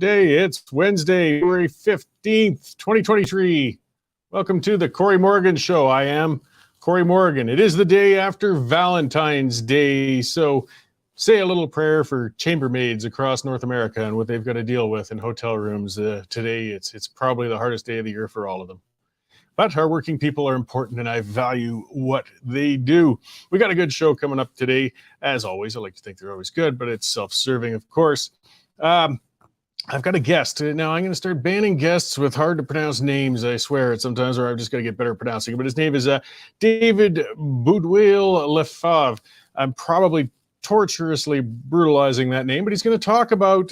day. It's Wednesday, February 15th, 2023. Welcome to the Cory Morgan Show. I am Cory Morgan. It is the day after Valentine's Day, so say a little prayer for chambermaids across North America and what they've got to deal with in hotel rooms today. It's probably the hardest day of the year for all of them. But our working people are important, and I value what they do. We got a good show coming up today. As always, I like to think they're always good, but it's self-serving, of course. I've got a guest. Now, I'm going to start banning guests with hard-to-pronounce names, I swear it sometimes, or I've just got to get better at pronouncing it. But his name is David Boudeweel-Lefebvre. I'm probably torturously brutalizing that name, but he's going to talk about,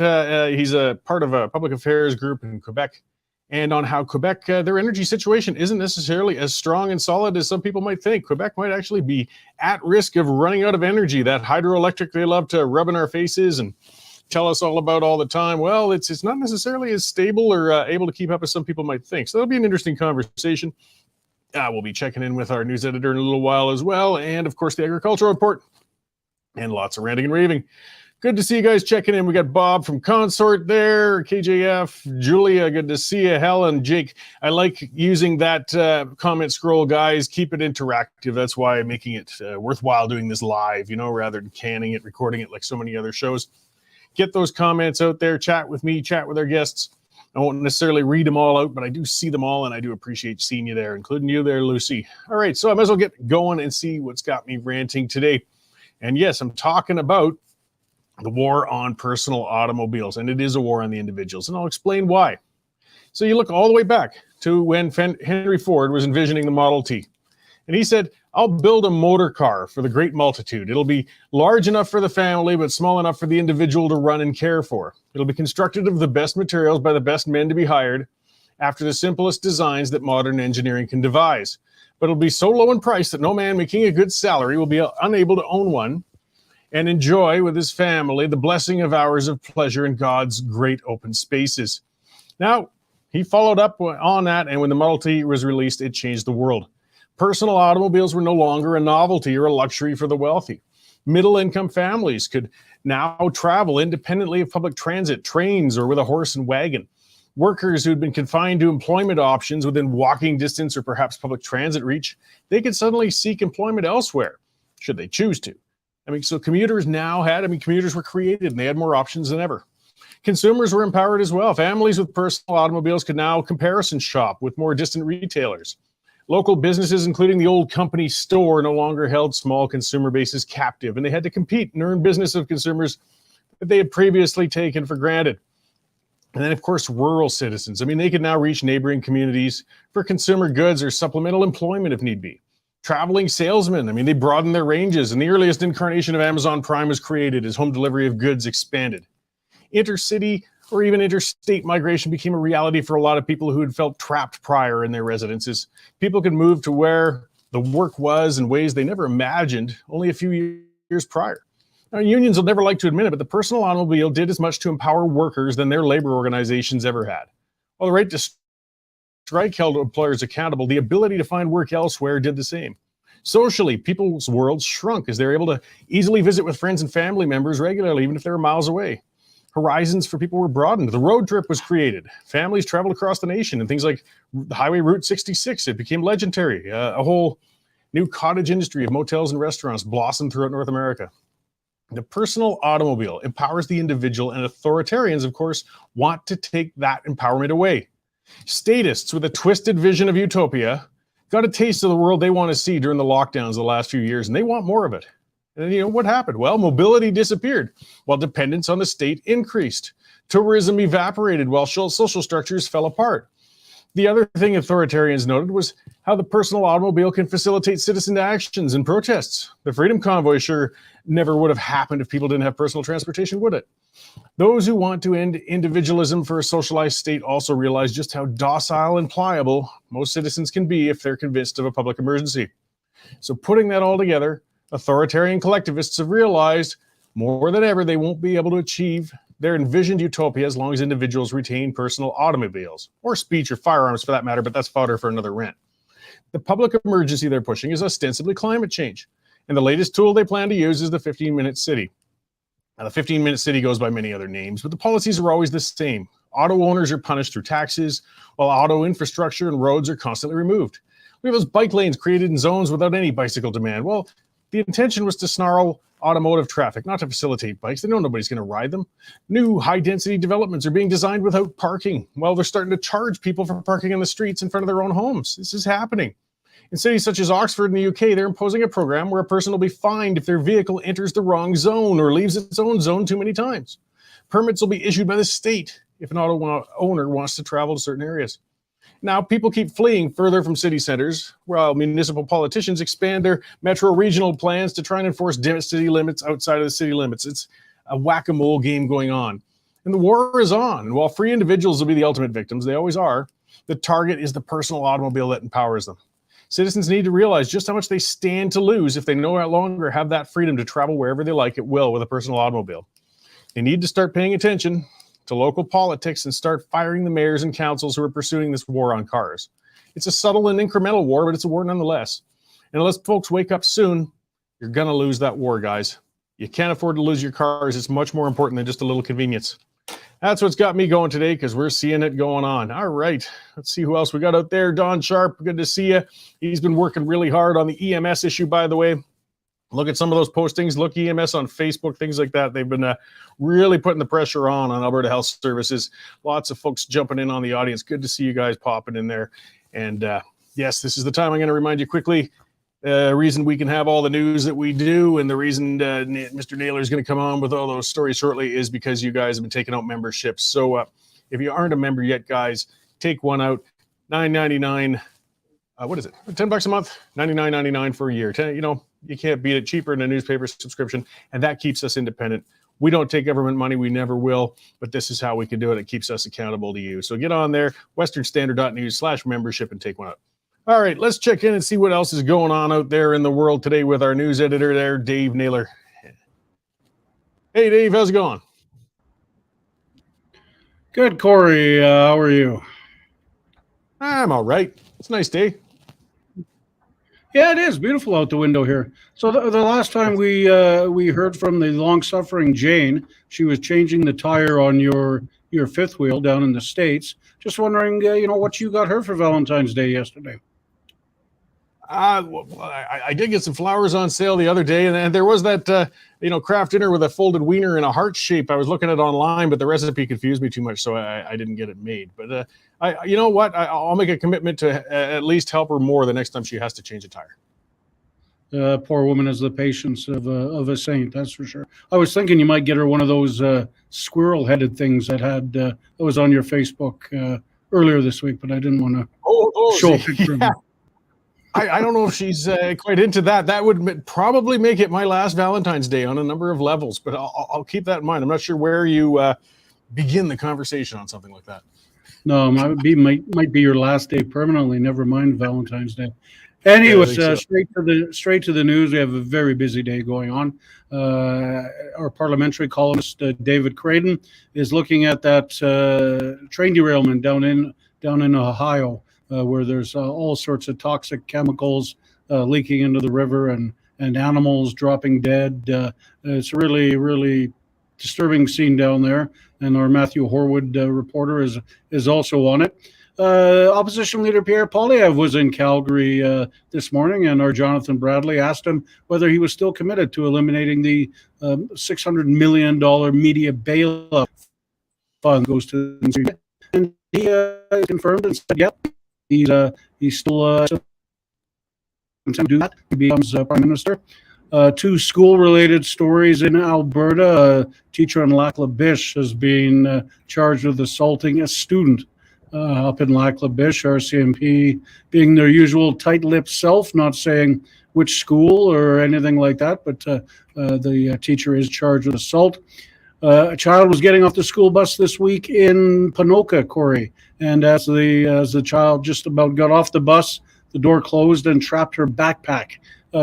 he's a part of a public affairs group in Quebec, and on how Quebec, their energy situation isn't necessarily as strong and solid as some people might think. Quebec might actually be at risk of running out of energy. That hydroelectric they love to rub in our faces and tell us all about all the time, well, it's not necessarily as stable or able to keep up as some people might think. So that'll be an interesting conversation. We'll be checking in with our news editor in a little while as well, and of course the agricultural report, and lots of ranting and raving. Good to see you guys checking in. We got Bob from Consort there, KJF, Julia, good to see you, Helen, Jake. I like using that comment scroll, guys. Keep it interactive. That's why I'm making it worthwhile doing this live, rather than canning it, recording it like so many other shows. Get those comments out there, chat with me, chat with our guests. I won't necessarily read them all out, but I do see them all, and I do appreciate seeing you there, including you there, Lucy. All right, so I might as well get going and see what's got me ranting today. And yes, I'm talking about the war on personal automobiles, and it is a war on the individuals, and I'll explain why. So you look all the way back to when Henry Ford was envisioning the Model T, and he said, I'll build a motor car for the great multitude. It'll be large enough for the family, but small enough for the individual to run and care for. It'll be constructed of the best materials by the best men to be hired, after the simplest designs that modern engineering can devise. But it'll be so low in price that no man making a good salary will be unable to own one and enjoy with his family the blessing of hours of pleasure in God's great open spaces. Now, he followed up on that, and when the Model T was released, it changed the world. Personal automobiles were no longer a novelty or a luxury for the wealthy. Middle-income families could now travel independently of public transit, trains, or with a horse and wagon. Workers who had been confined to employment options within walking distance or perhaps public transit reach, they could suddenly seek employment elsewhere, should they choose to. So commuters were created, and they had more options than ever. Consumers were empowered as well. Families with personal automobiles could now comparison shop with more distant retailers. Local businesses, including the old company store, no longer held small consumer bases captive, and they had to compete and earn business of consumers that they had previously taken for granted. And then, of course, rural citizens. They could now reach neighboring communities for consumer goods or supplemental employment if need be. Traveling salesmen, they broadened their ranges, and the earliest incarnation of Amazon Prime was created as home delivery of goods expanded. Intercity or even interstate migration became a reality for a lot of people who had felt trapped prior in their residences. People could move to where the work was in ways they never imagined only a few years prior. Now, unions will never like to admit it, but the personal automobile did as much to empower workers than their labor organizations ever had. While the right to strike held employers accountable, the ability to find work elsewhere did the same. Socially, people's worlds shrunk as they were able to easily visit with friends and family members regularly, even if they were miles away. Horizons for people were broadened. The road trip was created. Families traveled across the nation, and things like the Highway Route 66, it became legendary. A whole new cottage industry of motels and restaurants blossomed throughout North America. The personal automobile empowers the individual, and authoritarians, of course, want to take that empowerment away. Statists with a twisted vision of utopia got a taste of the world they want to see during the lockdowns the last few years, and they want more of it. And what happened? Well, mobility disappeared while dependence on the state increased. Tourism evaporated while social structures fell apart. The other thing authoritarians noted was how the personal automobile can facilitate citizen actions and protests. The Freedom Convoy sure never would have happened if people didn't have personal transportation, would it? Those who want to end individualism for a socialized state also realize just how docile and pliable most citizens can be if they're convinced of a public emergency. So putting that all together, authoritarian collectivists have realized more than ever they won't be able to achieve their envisioned utopia as long as individuals retain personal automobiles, or speech or firearms for that matter, but that's fodder for another rant. The public emergency they're pushing is ostensibly climate change, and the latest tool they plan to use is the 15-minute city. Now, the 15-minute city goes by many other names, but the policies are always the same. Auto owners are punished through taxes, while auto infrastructure and roads are constantly removed. We have those bike lanes created in zones without any bicycle demand. Well, the intention was to snarl automotive traffic, not to facilitate bikes. They know nobody's going to ride them. New high-density developments are being designed without parking. Well, they're starting to charge people for parking on the streets in front of their own homes. This is happening. In cities such as Oxford in the UK, they're imposing a program where a person will be fined if their vehicle enters the wrong zone or leaves its own zone too many times. Permits will be issued by the state if an auto owner wants to travel to certain areas. Now, people keep fleeing further from city centers, while municipal politicians expand their metro regional plans to try and enforce city limits outside of the city limits. It's a whack-a-mole game going on. And the war is on. And while free individuals will be the ultimate victims, they always are, the target is the personal automobile that empowers them. Citizens need to realize just how much they stand to lose if they no longer have that freedom to travel wherever they like at will with a personal automobile. They need to start paying attention to local politics and start firing the mayors and councils who are pursuing this war on cars. It's a subtle and incremental war, but it's a war nonetheless. And unless folks wake up soon, you're going to lose that war, guys. You can't afford to lose your cars. It's much more important than just a little convenience. That's what's got me going today, because we're seeing it going on. All right, let's see who else we got out there. Don Sharp, good to see you. He's been working really hard on the EMS issue, by the way. Look at some of those postings. Look EMS on Facebook, things like that. They've been really putting the pressure on Alberta Health Services. Lots of folks jumping in on the audience. Good to see you guys popping in there. And yes, this is the time I'm going to remind you quickly. Reason we can have all the news that we do, and the reason Mr. Naylor is going to come on with all those stories shortly, is because you guys have been taking out memberships. So if you aren't a member yet, guys, take one out. $9.99. What is it? $10 a month, $99.99 for a year. You can't beat it. Cheaper than a newspaper subscription, and that keeps us independent. We don't take government money. We never will, but this is how we can do it. It keeps us accountable to you. So get on there, westernstandard.news/membership, and take one out. All right, let's check in and see what else is going on out there in the world today with our news editor there, Dave Naylor. Hey, Dave, how's it going? Good, Cory. How are you? I'm all right. It's a nice day. Yeah, it is beautiful out the window here. So the last time we heard from the long-suffering Jane, she was changing the tire on your fifth wheel down in the States. Just wondering, what you got her for Valentine's Day yesterday. I did get some flowers on sale the other day, and there was that craft dinner with a folded wiener in a heart shape. I was looking at it online, but the recipe confused me too much, so I didn't get it made. But you know what? I'll make a commitment to at least help her more the next time she has to change a tire. Poor woman has the patience of a saint, that's for sure. I was thinking you might get her one of those squirrel-headed things that was on your Facebook earlier this week, but I didn't want to show a picture of it. I don't know if she's quite into that. That would probably make it my last Valentine's Day on a number of levels, but I'll keep that in mind. I'm not sure where you begin the conversation on something like that. No, might be your last day permanently. Never mind Valentine's Day. Anyways, so. straight to the news. We have a very busy day going on. Our parliamentary columnist David Creighton is looking at that train derailment down in Ohio, where there's all sorts of toxic chemicals leaking into the river and animals dropping dead. It's a really, really disturbing scene down there. And our Matthew Horwood reporter is also on it. Opposition leader Pierre Poilievre was in Calgary this morning, and our Jonathan Bradley asked him whether he was still committed to eliminating the $600 million media bailout fund goes to the. And he confirmed and said, yep, he's still to do that. He becomes prime minister. Two school-related stories in Alberta. A teacher in Lac La Biche has been charged with assaulting a student up in Lac La Biche. RCMP being their usual tight-lipped self, not saying which school or anything like that, but the teacher is charged with assault. A child was getting off the school bus this week in Ponoka, Cory, and as the child just about got off the bus, the door closed and trapped her backpack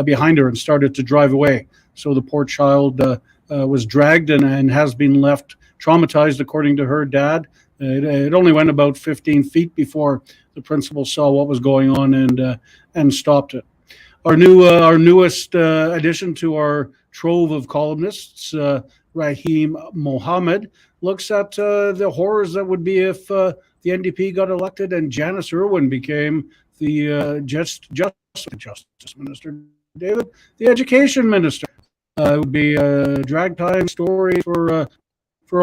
behind her and started to drive away. So the poor child was dragged and has been left traumatized, according to her dad. It only went about 15 feet before the principal saw what was going on and stopped it. Our newest addition to our trove of columnists, Rahim Mohammed, looks at the horrors that would be if the NDP got elected and Janice Irwin became the Justice Minister. David, the Education Minister. It would be a drag time story for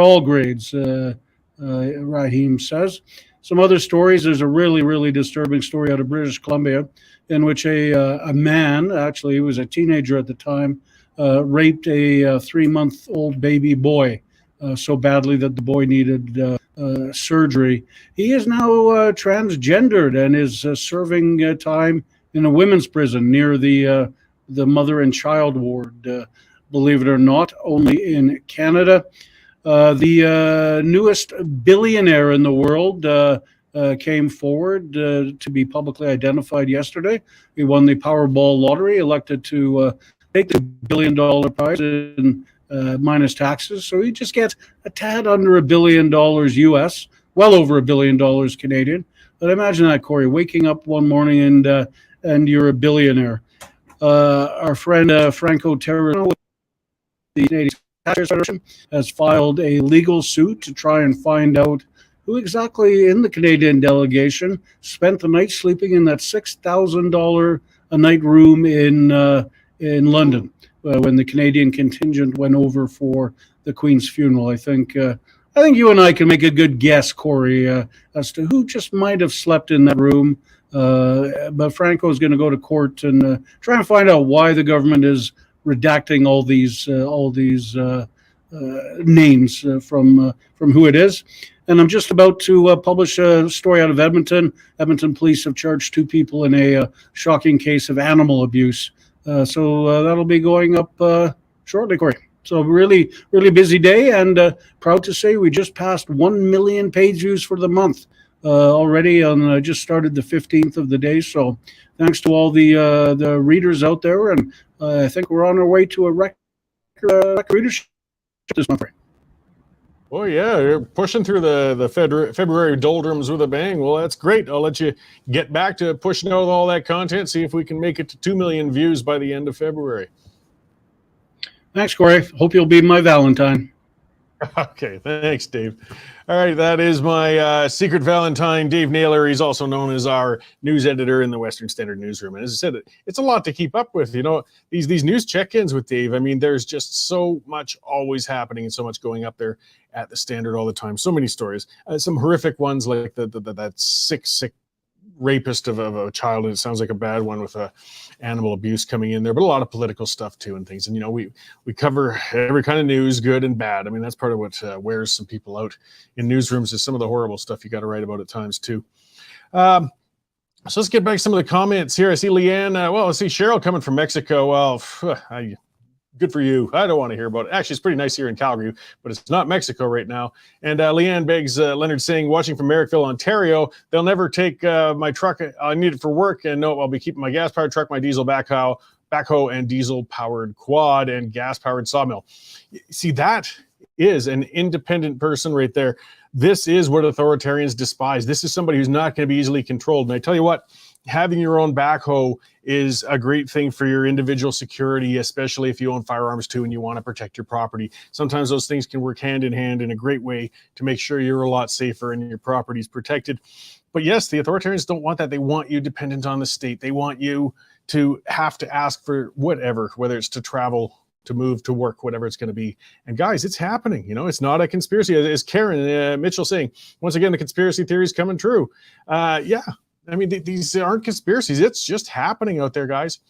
all grades, Raheem says. Some other stories. There's a really, really disturbing story out of British Columbia in which a man, actually he was a teenager at the time, raped a 3-month-old baby boy so badly that the boy needed surgery. He is now transgendered and is serving time in a women's prison near the mother and child ward. Believe it or not, only in Canada. The newest billionaire in the world came forward to be publicly identified yesterday. He won the Powerball lottery, elected to take the $1 billion prize in minus taxes. So he just gets a tad under $1 billion US, well over $1 billion Canadian. But imagine that, Cory, waking up one morning and you're a billionaire. Our friend Franco Terrano, the Canadian Federation, has filed a legal suit to try and find out who exactly in the Canadian delegation spent the night sleeping in that $6,000 a night room in London when the Canadian contingent went over for the Queen's funeral. I think you and I can make a good guess, Cory, as to who just might have slept in that room. But Franco is going to go to court and try and find out why the government is redacting all these names from who it is. And I'm just about to publish a story out of Edmonton. Edmonton police have charged 2 people in a shocking case of animal abuse. So that'll be going up shortly, Cory. So really, really busy day, and proud to say we just passed 1 million page views for the month already. On just started the 15th of the day. So thanks to all the readers out there, and I think we're on our way to a record readership this month. Oh yeah, you're pushing through the February doldrums with a bang. Well, that's great. I'll let you get back to pushing out all that content, see if we can make it to 2 million views by the end of February. Thanks, Cory. Hope you'll be my Valentine. Okay, thanks, Dave. All right, that is my secret Valentine, Dave Naylor. He's also known as our news editor in the Western Standard Newsroom. And as I said, it's a lot to keep up with. You know, these news check-ins with Dave, I mean, there's just so much always happening and so much going up there at the Standard all the time. So many stories. Some horrific ones like that sick rapist of a child, and it sounds like a bad one with animal abuse coming in there, but a lot of political stuff too and things. And, you know, we cover every kind of news, good and bad. I mean, that's part of what wears some people out in newsrooms is some of the horrible stuff you got to write about at times too. So let's get back to some of the comments here. I see Leanne. I see Cheryl coming from Mexico. Well, good for you. I don't want to hear about it. Actually, it's pretty nice here in Calgary, but it's not Mexico right now. And Leanne begs Leonard saying, watching from Merrickville, Ontario, they'll never take my truck. I need it for work. And no, I'll be keeping my gas-powered truck, my diesel backhoe, and diesel-powered quad and gas-powered sawmill. See, that is an independent person right there. This is what authoritarians despise. This is somebody who's not going to be easily controlled. And I tell you what, having your own backhoe is a great thing for your individual security, especially if you own firearms too and you want to protect your property. Sometimes those things can work hand in hand in a great way to make sure you're a lot safer and your property is protected. But yes, the authoritarians don't want that. They want you dependent on the state. They want you to have to ask for whatever, whether it's to travel, to move, to work, whatever it's going to be. And guys, it's happening. You know, it's not a conspiracy. As Karen Mitchell saying, once again, the conspiracy theory is coming true. Yeah. I mean, these aren't conspiracies. It's just happening out there, guys.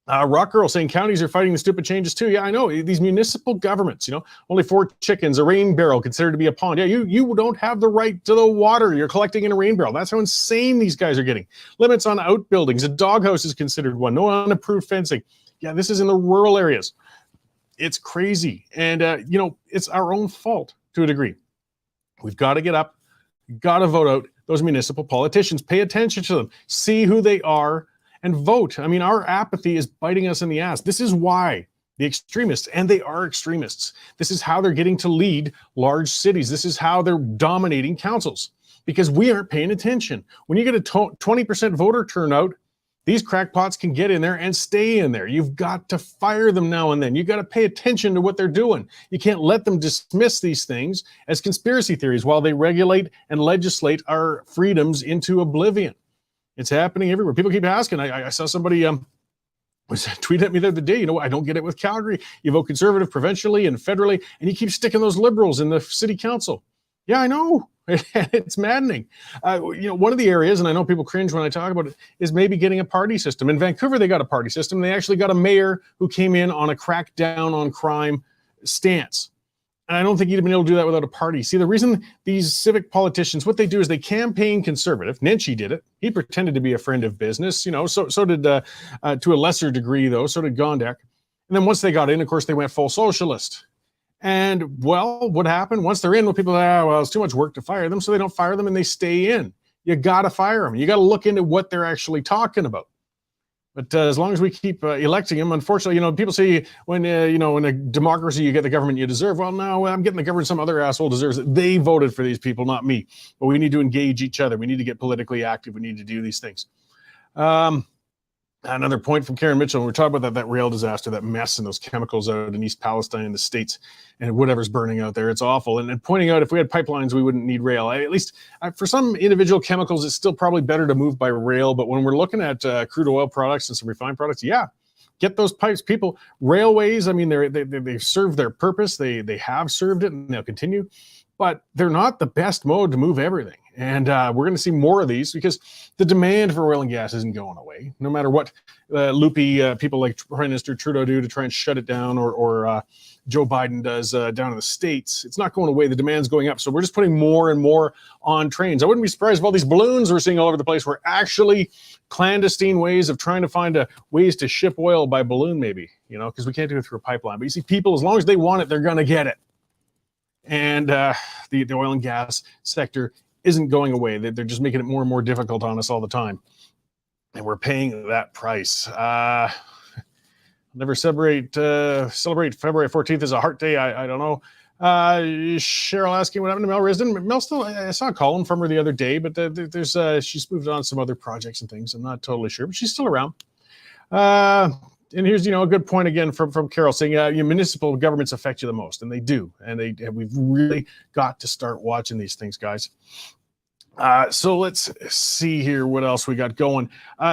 Rock Girl saying counties are fighting the stupid changes too. Yeah, I know. These municipal governments, you know, only 4 chickens, a rain barrel considered to be a pond. Yeah, you don't have the right to the water you're collecting in a rain barrel. That's how insane these guys are getting. Limits on outbuildings. A doghouse is considered one. No unapproved fencing. Yeah, this is in the rural areas. It's crazy. And, you know, it's our own fault to a degree. We've got to get up, got to vote out those municipal politicians. Pay attention to them, see who they are, and vote. I mean, our apathy is biting us in the ass. This is why the extremists, and they are extremists, this is how they're getting to lead large cities. This is how they're dominating councils, because we aren't paying attention. When you get a 20% voter turnout, These crackpots can get in there and stay in there. You've got to fire them now and then. You've got to pay attention to what they're doing. You can't let them dismiss these things as conspiracy theories while they regulate and legislate our freedoms into oblivion. It's happening everywhere. People keep asking. I saw somebody was tweeting at me the other day, I don't get it with Calgary. You vote Conservative provincially and federally, and you keep sticking those Liberals in the city council. Yeah, I know. It's maddening. One of the areas, and I know people cringe when I talk about it, is maybe getting a party system. In Vancouver, they got a party system. They actually got a mayor who came in on a crackdown on crime stance. And I don't think you'd have been able to do that without a party. See, the reason these civic politicians, what they do is they campaign conservative. Nenshi did it. He pretended to be a friend of business. So did, to a lesser degree, though, so did Gondek. And then once they got in, of course, they went full socialist. And, well, what happened? Once they're in, people it's too much work to fire them, so they don't fire them and they stay in. You got to fire them. You got to look into what they're actually talking about. But as long as we keep electing them, unfortunately, people say when, in a democracy, you get the government you deserve. Well, no, I'm getting the government some other asshole deserves it. They voted for these people, not me. But we need to engage each other. We need to get politically active. We need to do these things. Another point from Karen Mitchell, we're talking about that rail disaster, that mess and those chemicals out in East Palestine in the States and whatever's burning out there. It's awful. And pointing out if we had pipelines, we wouldn't need rail. At least for some individual chemicals, it's still probably better to move by rail. But when we're looking at crude oil products and some refined products, get those pipes. People, railways, they've served their purpose. They have served it and they'll continue. But they're not the best mode to move everything. And we're going to see more of these because the demand for oil and gas isn't going away, no matter what loopy people like Prime Minister Trudeau do to try and shut it down or Joe Biden does down in the States. It's not going away. The demand's going up. So we're just putting more and more on trains. I wouldn't be surprised if all these balloons we're seeing all over the place were actually clandestine ways of trying to find ways to ship oil by balloon maybe, because we can't do it through a pipeline. But you see, people, as long as they want it, they're going to get it. And the oil and gas sector isn't going away. They're just making it more and more difficult on us all the time. And we're paying that price. Never celebrate February 14th as a heart day. I don't know. Cheryl asking what happened to Mel Risden. Mel still, I saw a column from her the other day, but there's she's moved on some other projects and things. I'm not totally sure, but she's still around. And here's, a good point again from Carol saying, municipal governments affect you the most, and they do. And we've really got to start watching these things, guys. So let's see here what else we got going.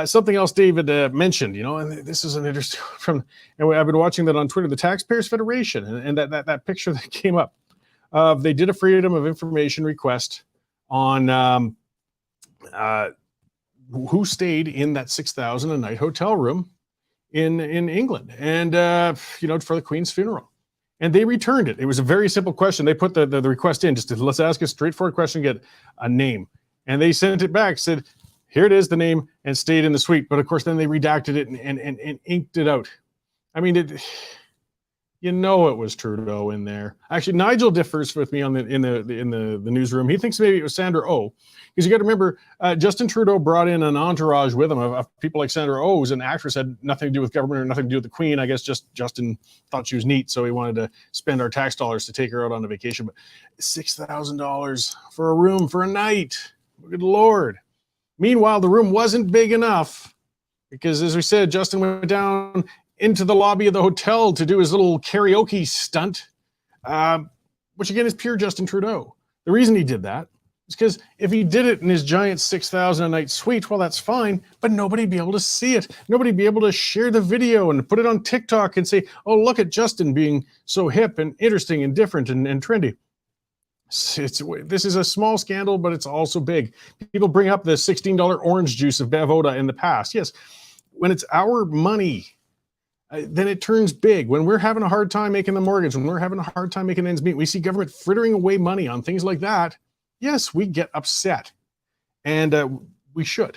Something else David mentioned, and this is an interesting from, and I've been watching that on Twitter, the Taxpayers Federation, and that picture that came up. They did a Freedom of Information request on who stayed in that $6,000 a night hotel room in England and for the Queen's funeral, and they returned it. It was a very simple question. They put the request in just to, let's ask a straightforward question, get a name, and they sent it back, said here it is, the name, and stayed in the suite. But of course then they redacted it and inked it out. It was Trudeau in there. Actually, Nigel differs with me on in the newsroom. He thinks maybe it was Sandra Oh, because you got to remember, Justin Trudeau brought in an entourage with him of people like Sandra Oh, who's an actress, had nothing to do with government or nothing to do with the Queen. I guess just Justin thought she was neat, so he wanted to spend our tax dollars to take her out on a vacation. But $6,000 for a room for a night, good Lord. Meanwhile, the room wasn't big enough because, as we said, Justin went down into the lobby of the hotel to do his little karaoke stunt, which again is pure Justin Trudeau. The reason he did that is because if he did it in his giant $6,000 a night suite, well, that's fine, but nobody'd be able to see it. Nobody'd be able to share the video and put it on TikTok and say, oh, look at Justin being so hip and interesting and different and trendy. This is a small scandal, but it's also big. People bring up the $16 orange juice of Bevoda in the past. Yes, when it's our money, then it turns big. When we're having a hard time making the mortgage, when we're having a hard time making ends meet, we see government frittering away money on things like that. Yes, we get upset, and we should.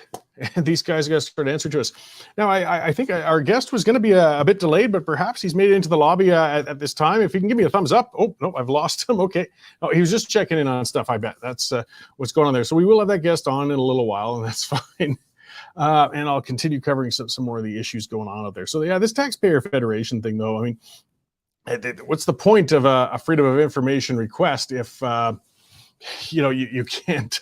And these guys got to start answering to us. Now, I think our guest was going to be a bit delayed, but perhaps he's made it into the lobby at this time. If he can give me a thumbs up. Oh, no, I've lost him. Okay. Oh, he was just checking in on stuff, I bet. That's what's going on there. So we will have that guest on in a little while, and that's fine. And I'll continue covering some more of the issues going on out there. So yeah, this Taxpayer Federation thing, though, what's the point of a Freedom of Information request if you can't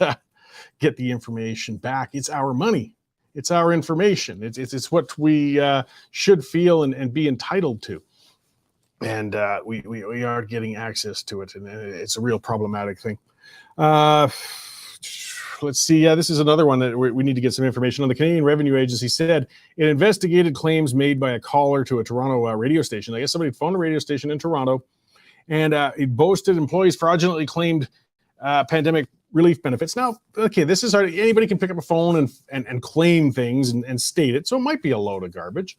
get the information back? It's our money, It's our information. It's what we should feel and be entitled to. And we are getting access to it, and it's a real problematic thing. Let's see. This is another one that we need to get some information on. The Canadian Revenue Agency said it investigated claims made by a caller to a Toronto radio station. I guess somebody phoned a radio station in Toronto, and it boasted employees fraudulently claimed pandemic relief benefits. Now, okay, this is hard. Anybody can pick up a phone and claim things and state it, so it might be a load of garbage.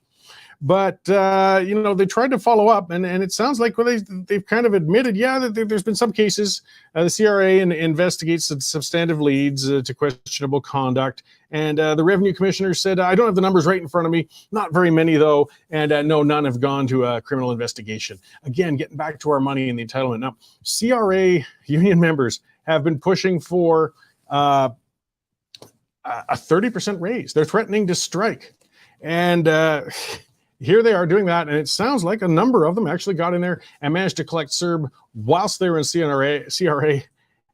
But, they tried to follow up, and it sounds like they've kind of admitted, that there's been some cases. The CRA investigates substantive leads to questionable conduct. And the Revenue Commissioner said, I don't have the numbers right in front of me. Not very many, though. And no, none have gone to a criminal investigation. Again, getting back to our money and the entitlement. Now, CRA union members have been pushing for a 30% raise. They're threatening to strike. And here they are doing that, and it sounds like a number of them actually got in there and managed to collect CERB whilst they were in CRA,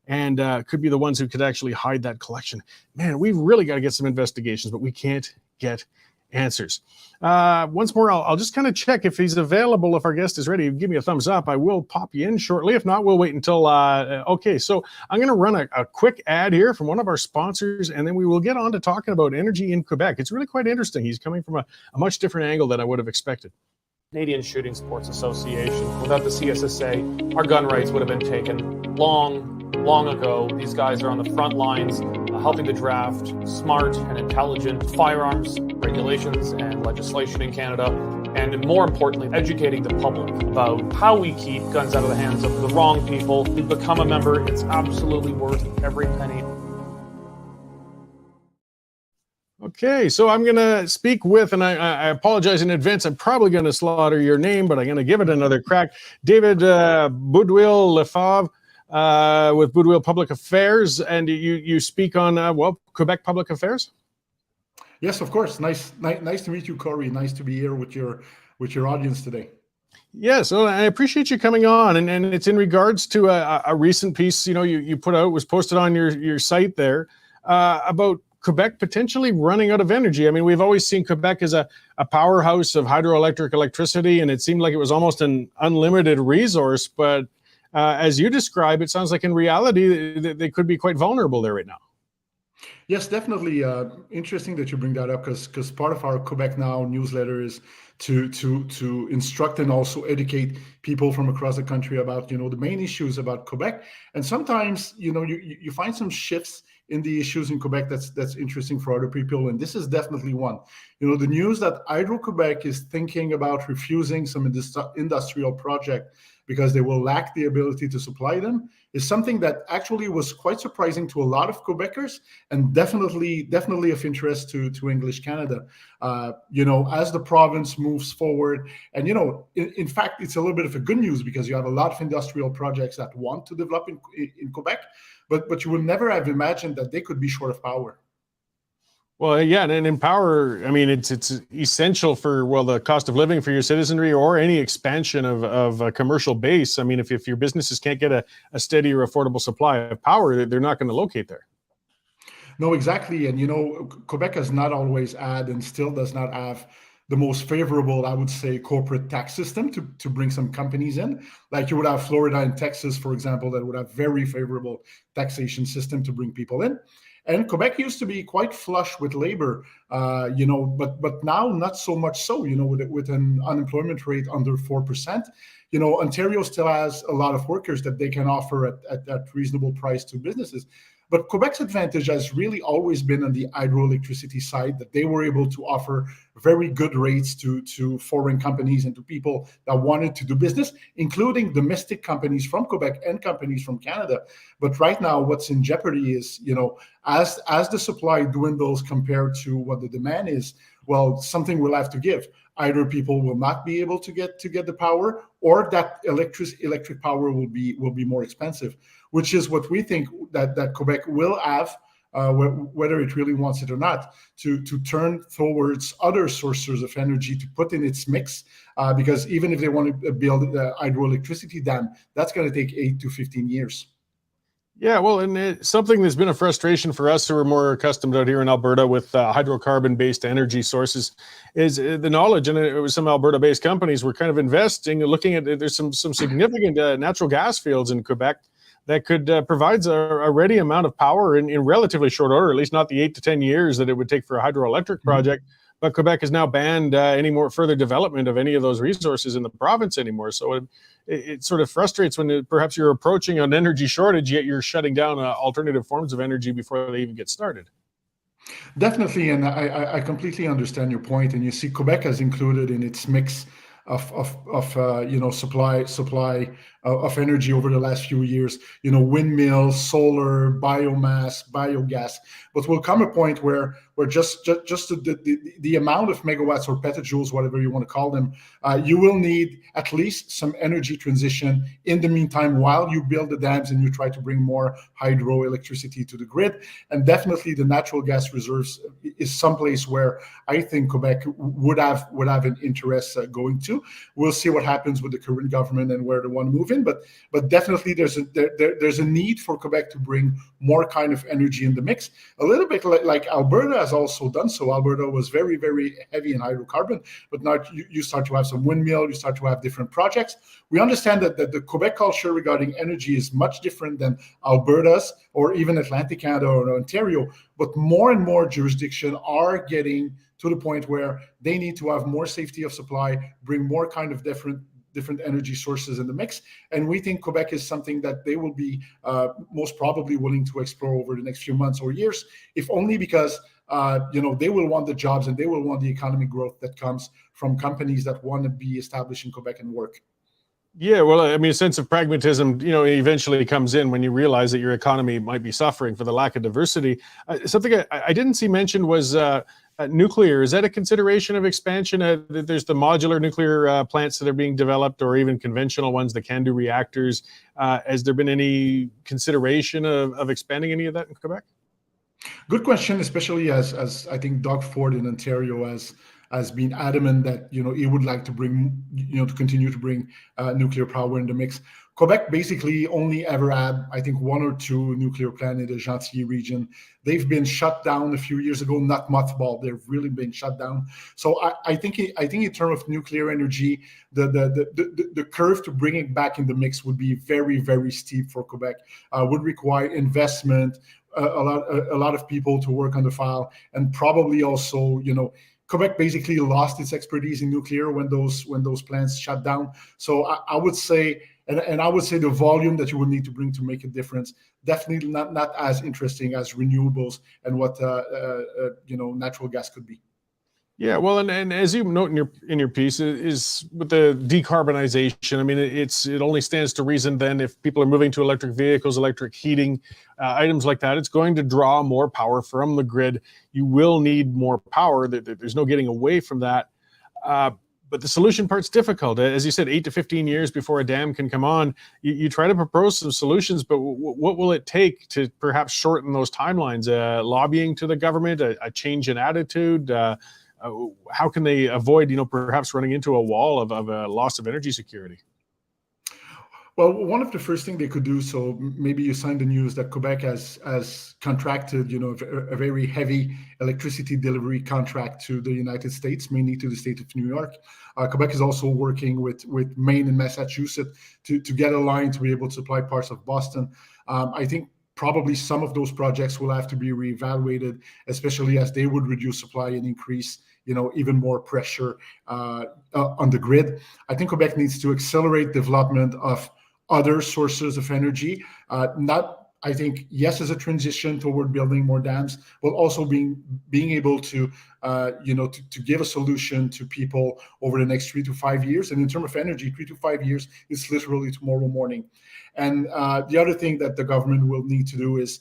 and could be the ones who could actually hide that collection. Man, we've really got to get some investigations, but we can't get answers. Once more, I'll just kind of check if he's available. If our guest is ready, give me a thumbs up. I will pop you in shortly. If not, we'll wait until, okay. So I'm going to run a quick ad here from one of our sponsors, and then we will get on to talking about energy in Quebec. It's really quite interesting. He's coming from a much different angle than I would have expected. Canadian Shooting Sports Association. Without the CSSA, our gun rights would have been taken long ago. These guys are on the front lines helping to draft smart and intelligent firearms regulations and legislation in Canada, and more importantly, educating the public about how we keep guns out of the hands of the wrong people. To become a member, it's absolutely worth every penny. Okay, so I'm going to speak with, and I apologize in advance, I'm probably going to slaughter your name, but I'm going to give it another crack. David Boudeweel-Lefebvre with Boudeweel Public Affairs, and you speak on, Quebec Public Affairs? Yes, of course. Nice to meet you, Cory. Nice to be here with your audience today. Yes, well, I appreciate you coming on, and it's in regards to a recent piece, you put out, was posted on your site there, about Quebec potentially running out of energy. I mean, we've always seen Quebec as a powerhouse of hydroelectric electricity, and it seemed like it was almost an unlimited resource. But as you describe, it sounds like in reality they could be quite vulnerable there right now. Yes, definitely. Interesting that you bring that up, because part of our Quebec Now newsletter is to instruct and also educate people from across the country about the main issues about Quebec. And sometimes you find some shifts in the issues in Quebec that's interesting for other people, and this is definitely one. The news that Hydro-Quebec is thinking about refusing some industrial project because they will lack the ability to supply them is something that actually was quite surprising to a lot of Quebecers, and definitely of interest to English Canada. As the province moves forward, and in fact, it's a little bit of a good news, because you have a lot of industrial projects that want to develop in Quebec, but you would never have imagined that they could be short of power. Well, yeah, and in power, I mean, it's essential for, the cost of living for your citizenry, or any expansion of a commercial base. I mean, if your businesses can't get a steady or affordable supply of power, they're not going to locate there. No, exactly. And, Quebec has not always had, and still does not have, the most favorable, I would say, corporate tax system to bring some companies in. Like you would have Florida and Texas, for example, that would have very favorable taxation system to bring people in. And Quebec used to be quite flush with labor, but now not so much so, with an unemployment rate under 4%. Ontario still has a lot of workers that they can offer at reasonable price to businesses. But Quebec's advantage has really always been on the hydroelectricity side, that they were able to offer very good rates to foreign companies and to people that wanted to do business, including domestic companies from Quebec and companies from Canada. But right now, what's in jeopardy is, as the supply dwindles compared to what the demand is, something will have to give. Either people will not be able to get the power, or that electric power will be more expensive, which is what we think that Quebec will have, whether it really wants it or not, to turn towards other sources of energy to put in its mix, because even if they want to build a hydroelectricity dam, that's going to take 8 to 15 years. Yeah, well, and something that's been a frustration for us who are more accustomed out here in Alberta with hydrocarbon-based energy sources is the knowledge, and it was some Alberta-based companies were kind of investing, looking at there's some significant natural gas fields in Quebec that could provide a ready amount of power in relatively short order, at least not the 8 to 10 years that it would take for a hydroelectric project. But Quebec has now banned any more further development of any of those resources in the province anymore. So it sort of frustrates when perhaps you're approaching an energy shortage, yet you're shutting down alternative forms of energy before they even get started. Definitely, and I completely understand your point. And you see, Quebec has included in its mix of supply of energy over the last few years. Windmills, solar, biomass, biogas. But will come a point where just the amount of megawatts or petajoules, whatever you want to call them, you will need at least some energy transition in the meantime while you build the dams and you try to bring more hydroelectricity to the grid. And definitely the natural gas reserves is someplace where I think Quebec would have an interest going to. We'll see what happens with the current government and where they want to move in, but definitely there's a need for Quebec to bring more kind of energy in the mix, a little bit like Alberta has also done so. Alberta was very, very heavy in hydrocarbon, but now you start to have some windmill, you start to have different projects. We understand that the Quebec culture regarding energy is much different than Alberta's or even Atlantic Canada or Ontario, but more and more jurisdictions are getting to the point where they need to have more safety of supply, bring more kind of different energy sources in the mix. And we think Quebec is something that they will be most probably willing to explore over the next few months or years, if only because they will want the jobs and they will want the economic growth that comes from companies that want to be established in Quebec and work. Yeah, well, I mean, a sense of pragmatism, eventually comes in when you realize that your economy might be suffering for the lack of diversity. Something I didn't see mentioned was nuclear. Is that a consideration of expansion? There's the modular nuclear plants that are being developed, or even conventional ones that can do reactors. Has there been any consideration of expanding any of that in Quebec? Good question, especially as I think Doug Ford in Ontario has been adamant that he would like to bring to continue to bring nuclear power in the mix. Quebec basically only ever had, I think, 1 or 2 nuclear plants in the Gentilly region. They've been shut down a few years ago, not mothballed. They've really been shut down. So I think in terms of nuclear energy, the curve to bring it back in the mix would be very, very steep for Quebec. Would require investment, a lot of people to work on the file, and probably also Quebec basically lost its expertise in nuclear when those plants shut down. So I would say, and I would say the volume that you would need to bring to make a difference, definitely not as interesting as renewables and what natural gas could be. Yeah, well, and as you note in your piece, is with the decarbonization. I mean, it only stands to reason then if people are moving to electric vehicles, electric heating, items like that, it's going to draw more power from the grid. You will need more power. There's no getting away from that. But the solution part's difficult. As you said, 8 to 15 years before a dam can come on. You try to propose some solutions, but what will it take to perhaps shorten those timelines? Lobbying to the government, a change in attitude. How can they avoid, perhaps running into a wall of a loss of energy security? Well, one of the first things they could do, so maybe you signed the news that Quebec has contracted, a very heavy electricity delivery contract to the United States, mainly to the state of New York. Quebec is also working with Maine and Massachusetts to get a line to be able to supply parts of Boston. I think probably some of those projects will have to be reevaluated, especially as they would reduce supply and increase, even more pressure on the grid. I think Quebec needs to accelerate development of other sources of energy. I think, yes, as a transition toward building more dams, but also being able to, to give a solution to people over the next 3 to 5 years. And in terms of energy, 3 to 5 years is literally tomorrow morning. And the other thing that the government will need to do is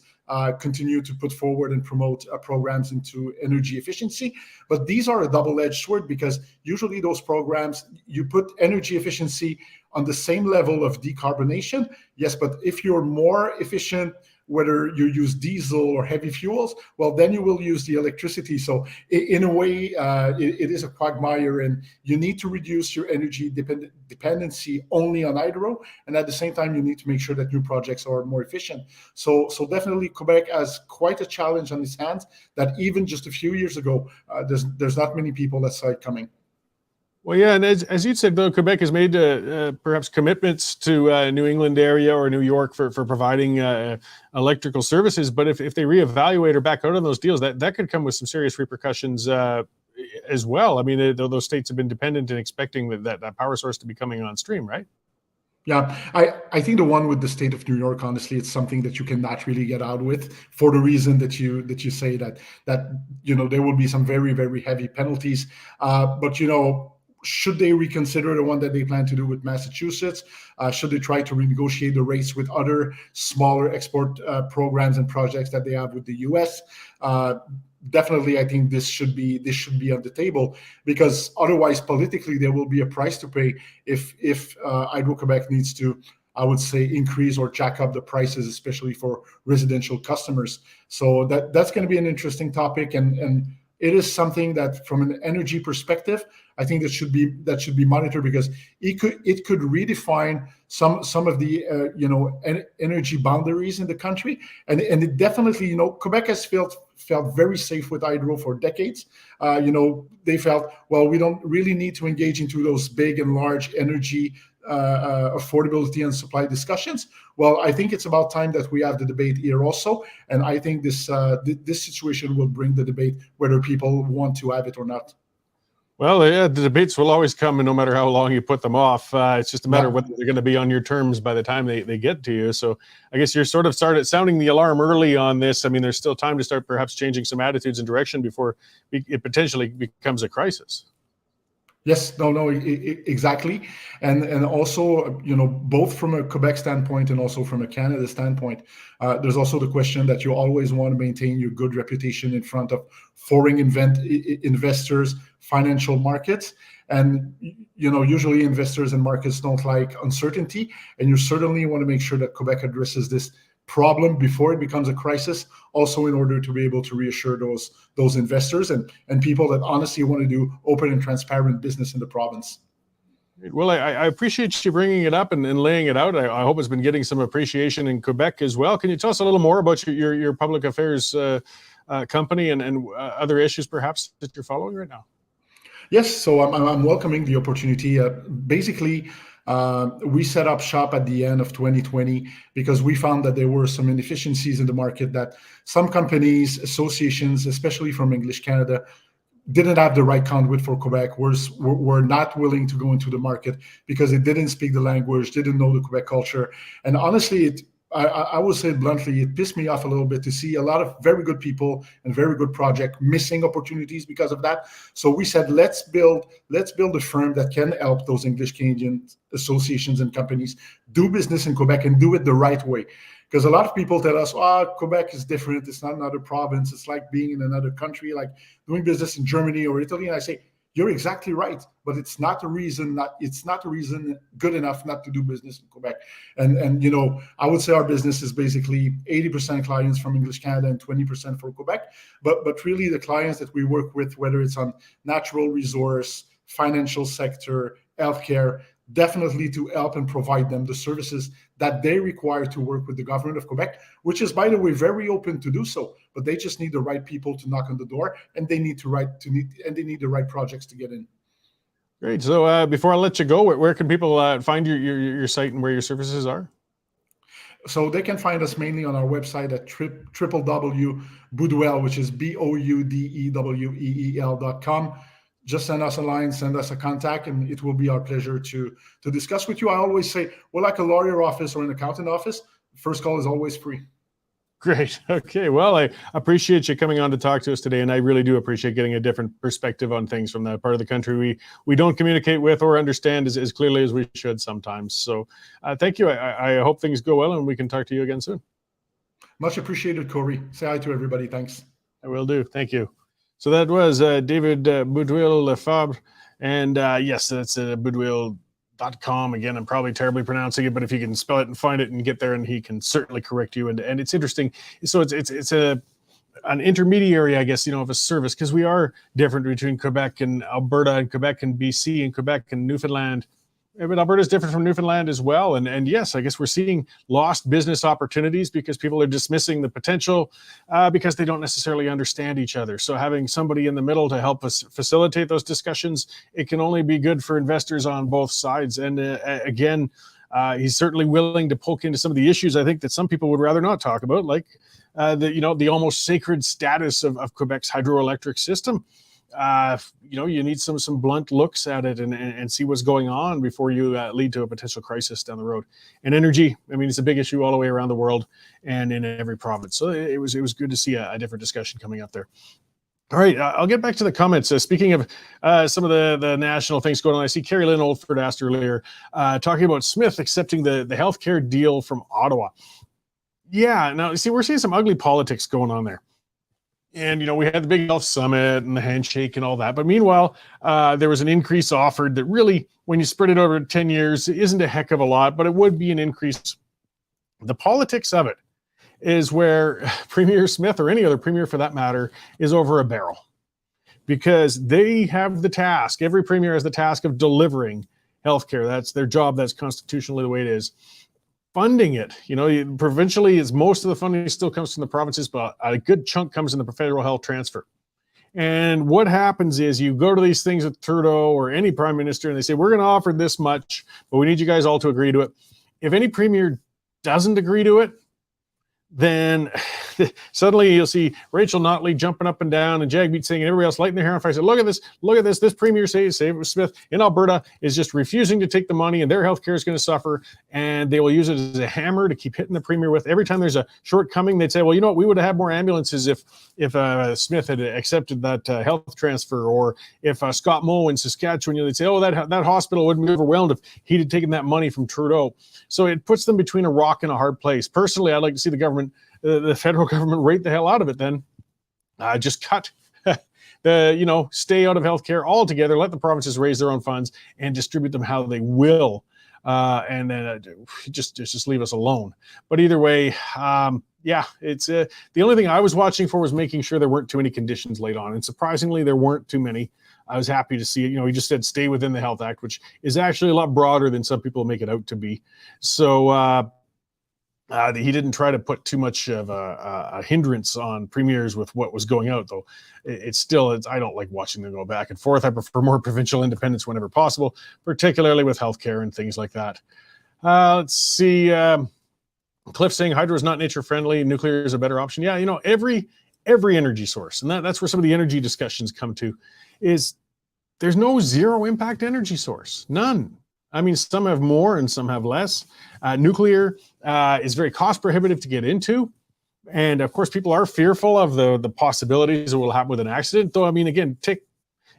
continue to put forward and promote programs into energy efficiency. But these are a double-edged sword, because usually those programs, you put energy efficiency on the same level of decarbonation. Yes, but if you're more efficient whether you use diesel or heavy fuels, well, then you will use the electricity. So in a way, it is a quagmire, and you need to reduce your energy dependency only on hydro. And at the same time, you need to make sure that new projects are more efficient. So definitely Quebec has quite a challenge on its hands that even just a few years ago, there's not many people that saw it coming. Well, yeah, and as you said, though, Quebec has made perhaps commitments to New England area or New York for providing electrical services. But if they reevaluate or back out on those deals, that could come with some serious repercussions as well. I mean, those states have been dependent and expecting that power source to be coming on stream, right? Yeah, I think the one with the state of New York, honestly, it's something that you cannot really get out with, for the reason that you say that there will be some very, very heavy penalties. But should they reconsider the one that they plan to do with Massachusetts? Should they try to renegotiate the rates with other smaller export programs and projects that they have with the U.S.? Definitely, I think this should be on the table, because otherwise, politically, there will be a price to pay if Hydro-Quebec needs to, I would say, increase or jack up the prices, especially for residential customers. So that's going to be an interesting topic, and it is something that, from an energy perspective, I think that should be monitored, because it could redefine some of the energy boundaries in the country, and it definitely, Quebec has felt very safe with hydro for decades. They felt, well, we don't really need to engage into those big and large energy affordability and supply discussions. Well, I think it's about time that we have the debate here also, and I think this situation will bring the debate whether people want to have it or not. Well, yeah, the debates will always come, and no matter how long you put them off, it's just a matter of whether they're going to be on your terms by the time they get to you. So I guess you're sort of started sounding the alarm early on this. I mean, there's still time to start perhaps changing some attitudes and direction before it potentially becomes a crisis. Yes, no, exactly. And also, both from a Quebec standpoint and also from a Canada standpoint, there's also the question that you always want to maintain your good reputation in front of foreign investors, financial markets. And, usually investors and markets don't like uncertainty. And you certainly want to make sure that Quebec addresses this problem before it becomes a crisis, also in order to be able to reassure those investors and people that honestly want to do open and transparent business in the province. Well, I appreciate you bringing it up and laying it out. I hope it's been getting some appreciation in Quebec as well. Can you tell us a little more about your public affairs company and other issues perhaps that you're following right now? Yes, so I'm welcoming the opportunity. Basically, we set up shop at the end of 2020 because we found that there were some inefficiencies in the market, that some companies, associations, especially from English Canada, didn't have the right conduit for Quebec, were not willing to go into the market because they didn't speak the language, didn't know the Quebec culture. And honestly, I will say bluntly, it pissed me off a little bit to see a lot of very good people and very good projects missing opportunities because of that. So we said, let's build a firm that can help those English Canadian associations and companies do business in Quebec and do it the right way. Because a lot of people tell us, Quebec is different. It's not another province. It's like being in another country, like doing business in Germany or Italy. And I say, you're exactly right, but it's not a reason good enough not to do business in Quebec. And I would say our business is basically 80% clients from English Canada and 20% for Quebec. But really the clients that we work with, whether it's on natural resource, financial sector, healthcare, definitely to help and provide them the services that they require to work with the government of Quebec, which is, by the way, very open to do so. But they just need the right people to knock on the door, and they need the right projects to get in. Great. So before I let you go, where can people find your site and where your services are? So they can find us mainly on our website at www.Boudeweel, which is BOUDEWEEL.com. Just send us a line, send us a contact, and it will be our pleasure to discuss with you. I always say, we're like a lawyer office or an accountant office. First call is always free. Great. Okay. Well, I appreciate you coming on to talk to us today, and I really do appreciate getting a different perspective on things from that part of the country we don't communicate with or understand as clearly as we should sometimes. So thank you. I hope things go well, and we can talk to you again soon. Much appreciated, Cory. Say hi to everybody. Thanks. I will do. Thank you. So that was David Boudeweel-Lefebvre, and yes, that's Boudeweel .com. Again, I'm probably terribly pronouncing it, but if you can spell it and find it and get there, and he can certainly correct you. And it's interesting. So it's an intermediary, I guess, of a service, because we are different between Quebec and Alberta, and Quebec and BC, and Quebec and Newfoundland. But Alberta is different from Newfoundland as well. And yes, I guess we're seeing lost business opportunities because people are dismissing the potential because they don't necessarily understand each other. So having somebody in the middle to help us facilitate those discussions, it can only be good for investors on both sides. And again, he's certainly willing to poke into some of the issues I think that some people would rather not talk about, like the almost sacred status of Quebec's hydroelectric system. You need some blunt looks at it and see what's going on before you lead to a potential crisis down the road. And energy, it's a big issue all the way around the world and in every province. So it was good to see a different discussion coming up there. All right, I'll get back to the comments. Speaking of some of the national things going on, I see Carrie Lynn Oldford asked earlier, talking about Smith accepting the healthcare deal from Ottawa. Yeah, now, see, we're seeing some ugly politics going on there. And, we had the big health summit and the handshake and all that. But meanwhile, there was an increase offered that really, when you spread it over 10 years, isn't a heck of a lot, but it would be an increase. The politics of it is where Premier Smith, or any other premier for that matter, is over a barrel. Because they have the task, every premier has the task of delivering healthcare. That's their job. That's constitutionally the way it is. Funding it, provincially, is most of the funding still comes from the provinces, but a good chunk comes in the federal health transfer. And what happens is you go to these things with Trudeau or any prime minister, and they say, we're going to offer this much, but we need you guys all to agree to it. If any premier doesn't agree to it, then suddenly you'll see Rachel Notley jumping up and down and Jagmeet Singh and everybody else lighting their hair on fire. Say, look at this. This premier, Smith in Alberta, is just refusing to take the money, and their healthcare is going to suffer. And they will use it as a hammer to keep hitting the premier with. Every time there's a shortcoming, they'd say, well, you know what? We would have had more ambulances if Smith had accepted that health transfer, or if Scott Moe in Saskatchewan, they'd say, oh, that hospital wouldn't be overwhelmed if he'd had taken that money from Trudeau. So it puts them between a rock and a hard place. Personally, I'd like to see the government, the federal government, rate the hell out of it. Then just cut stay out of healthcare altogether. Let the provinces raise their own funds and distribute them how they will, and then just leave us alone. But either way, it's the only thing I was watching for was making sure there weren't too many conditions laid on, and surprisingly, there weren't too many. I was happy to see it. He just said stay within the Health Act, which is actually a lot broader than some people make it out to be. So. He didn't try to put too much of a hindrance on premiers with what was going out, though. I don't like watching them go back and forth. I prefer more provincial independence whenever possible, particularly with healthcare and things like that. Let's see. Cliff saying hydro is not nature friendly. Nuclear is a better option. Yeah, every energy source, and that's where some of the energy discussions come to, is there's no zero impact energy source. None. Some have more and some have less. Nuclear is very cost prohibitive to get into. And of course, people are fearful of the possibilities that will happen with an accident. Though, again, if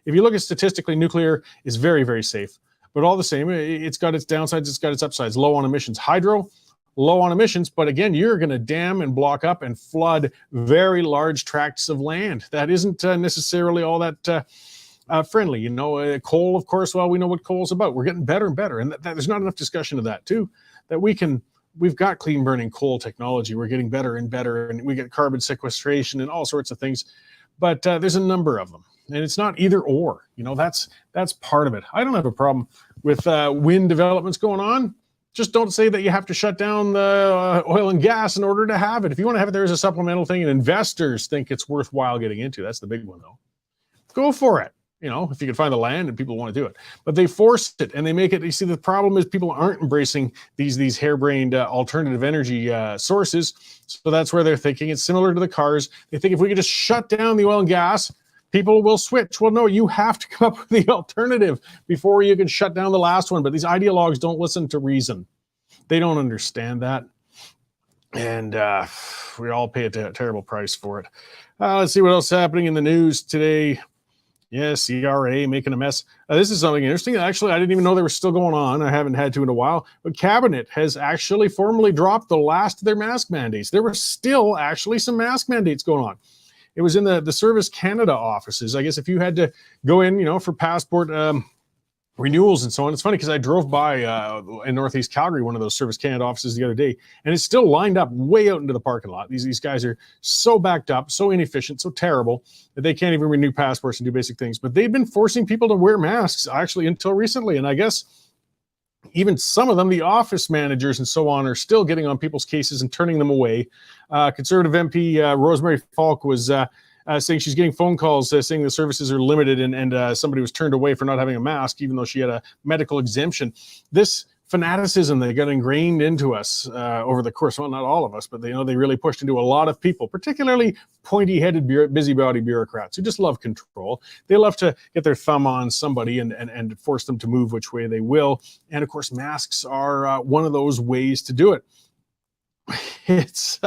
you look at statistically, nuclear is very, very safe. But all the same, it's got its downsides, it's got its upsides. Low on emissions. Hydro, low on emissions. But again, you're going to dam and block up and flood very large tracts of land. That isn't necessarily all that... friendly. Coal, of course, well, we know what coal's about. We're getting better and better. And there's not enough discussion of that, too, that we've got clean burning coal technology. We're getting better and better, and we get carbon sequestration and all sorts of things. But there's a number of them, and it's not either or. That's part of it. I don't have a problem with wind developments going on. Just don't say that you have to shut down the oil and gas in order to have it. If you want to have it, there's a supplemental thing, and investors think it's worthwhile getting into. That's the big one, though. Go for it. If you can find the land and people want to do it. But they force it and they make it. You see, the problem is people aren't embracing these harebrained alternative energy sources. So that's where they're thinking it's similar to the cars. They think if we could just shut down the oil and gas, people will switch. Well, no, you have to come up with the alternative before you can shut down the last one. But these ideologues don't listen to reason. They don't understand that. And we all pay a terrible price for it. Let's see what else is happening in the news today. Yes, ERA making a mess. This is something interesting. Actually, I didn't even know they were still going on. I haven't had to in a while. But Cabinet has actually formally dropped the last of their mask mandates. There were still actually some mask mandates going on. It was in the Service Canada offices. I guess if you had to go in, for passport renewals and so on. It's funny because I drove by in Northeast Calgary, one of those Service Canada offices the other day, and it's still lined up way out into the parking lot. These guys are so backed up, so inefficient, so terrible that they can't even renew passports and do basic things. But they've been forcing people to wear masks actually until recently. And I guess even some of them, the office managers and so on, are still getting on people's cases and turning them away. Conservative MP Rosemary Falk was saying she's getting phone calls saying the services are limited, and somebody was turned away for not having a mask, even though she had a medical exemption. This fanaticism that got ingrained into us over the course, well, not all of us, but they really pushed into a lot of people, particularly pointy-headed busybody bureaucrats who just love control. They love to get their thumb on somebody and force them to move which way they will. And of course, masks are one of those ways to do it. It's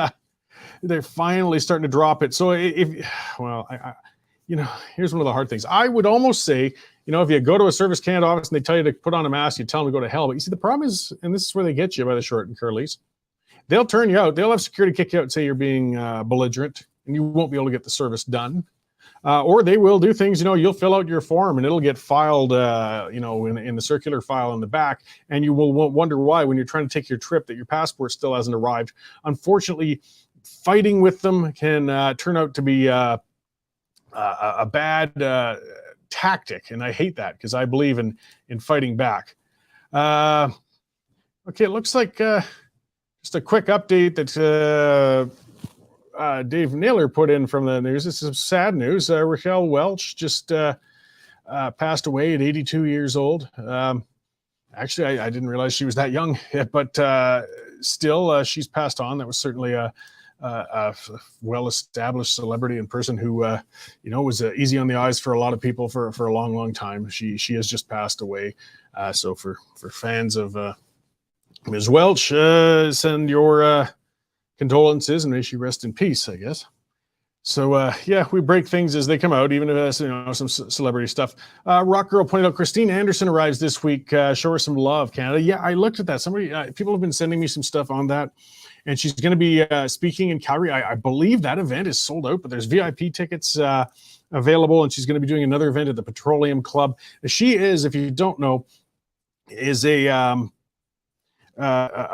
they're finally starting to drop it. So here's one of the hard things. I would almost say, if you go to a Service Canada office and they tell you to put on a mask, you tell them to go to hell. But you see, the problem is, and this is where they get you by the short and curlies, they'll turn you out. They'll have security kick you out and say you're being belligerent, and you won't be able to get the service done. Or they will do things, you'll fill out your form and it'll get filed, in the circular file in the back, and you will wonder why when you're trying to take your trip that your passport still hasn't arrived. Unfortunately, fighting with them can turn out to be a bad tactic, and I hate that because I believe in fighting back. Okay, it looks like just a quick update that Dave Naylor put in from the news. This is sad news. Raquel Welch just passed away at 82 years old. Actually, I didn't realize she was that young, but still, she's passed on. That was certainly a well-established celebrity and person who, was easy on the eyes for a lot of people for a long, long time. She has just passed away. So for fans of Ms. Welch, send your condolences and may she rest in peace, I guess. So, we break things as they come out, even if it's, some celebrity stuff. Rock Girl pointed out Christine Anderson arrives this week. Show her some love, Canada. Yeah, I looked at that. People have been sending me some stuff on that. And she's going to be speaking in Calgary. I believe that event is sold out, but there's VIP tickets available. And she's going to be doing another event at the Petroleum Club. She is, if you don't know, is a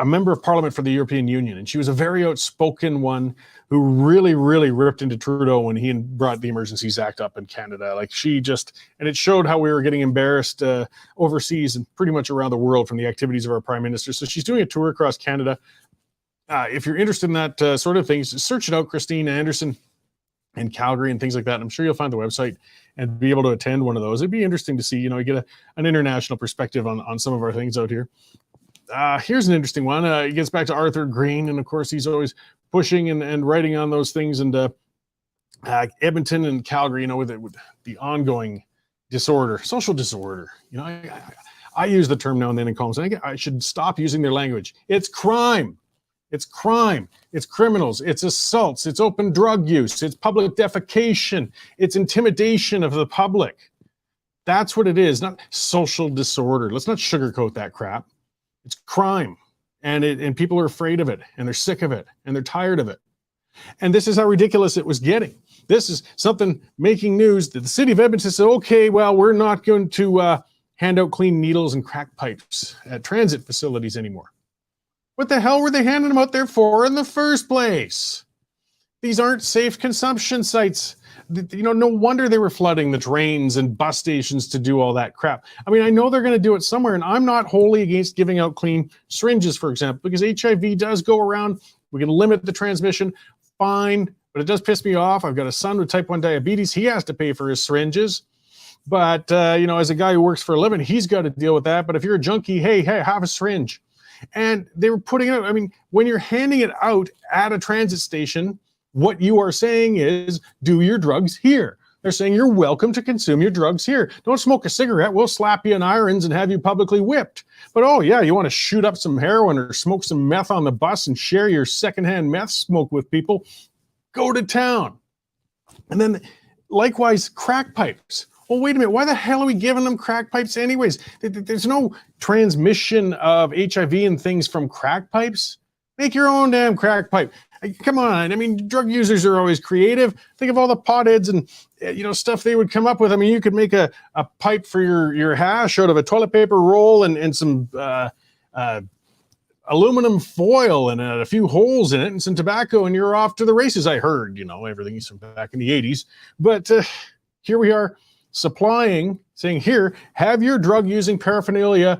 member of Parliament for the European Union. And she was a very outspoken one who really, really ripped into Trudeau when he brought the Emergencies Act up in Canada. And it showed how we were getting embarrassed overseas and pretty much around the world from the activities of our Prime Minister. So she's doing a tour across Canada. If you're interested in that sort of thing, search it out, Christine Anderson in Calgary and things like that. And I'm sure you'll find the website and be able to attend one of those. It'd be interesting to see, you get an international perspective on some of our things out here. Here's an interesting one. It gets back to Arthur Green, and of course he's always pushing and writing on those things. And Edmonton and Calgary, with the ongoing disorder, social disorder. I use the term now and then in columns. I should stop using their language. It's crime. It's crime. It's criminals. It's assaults. It's open drug use. It's public defecation. It's intimidation of the public. That's what it is, not social disorder. Let's not sugarcoat that crap. It's crime, and people are afraid of it, and they're sick of it, and they're tired of it. And this is how ridiculous it was getting. This is something making news that the city of Edmonton said, okay, well, we're not going to hand out clean needles and crack pipes at transit facilities anymore. What the hell were they handing them out there for in the first place? These aren't safe consumption sites. No wonder they were flooding the drains and bus stations to do all that crap. I mean, I know they're going to do it somewhere, and I'm not wholly against giving out clean syringes, for example, because HIV does go around. We can limit the transmission, fine, but it does piss me off. I've got a son with type 1 diabetes. He has to pay for his syringes. But, as a guy who works for a living, he's got to deal with that. But if you're a junkie, hey, have a syringe. And they were putting it out. When you're handing it out at a transit station, what you are saying is, do your drugs here. They're saying you're welcome to consume your drugs here. Don't smoke a cigarette. We'll slap you in irons and have you publicly whipped. But, you want to shoot up some heroin or smoke some meth on the bus and share your secondhand meth smoke with people, go to town. And then, likewise, crack pipes. Well, wait a minute. Why the hell are we giving them crack pipes anyways? There's no transmission of HIV and things from crack pipes. Make your own damn crack pipe. Come on. I mean, drug users are always creative. Think of all the potheads and stuff they would come up with. I mean, you could make a pipe for your hash out of a toilet paper roll and some aluminum foil and a few holes in it and some tobacco, and you're off to the races. I heard, everything's from back in the 80s. But here we are saying, here, have your drug using paraphernalia.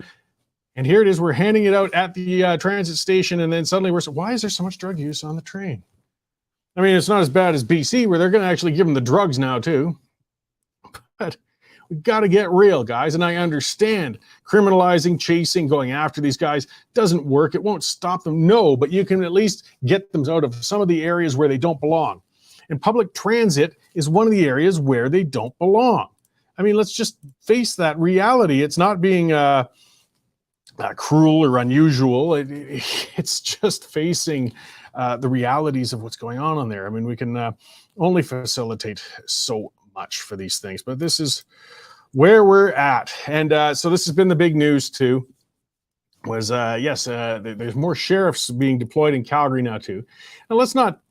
And here it is, we're handing it out at the transit station, and then suddenly we're saying, why is there so much drug use on the train? I mean, it's not as bad as BC, where they're going to actually give them the drugs now, too. But we've got to get real, guys, and I understand criminalizing, chasing, going after these guys doesn't work. It won't stop them, no, but you can at least get them out of some of the areas where they don't belong. And public transit is one of the areas where they don't belong. I mean, let's just face that reality. It's not being cruel or unusual. It's just facing the realities of what's going on there. I mean, we can only facilitate so much for these things, but this is where we're at. And so this has been the big news too, was there's more sheriffs being deployed in Calgary now too. And let's not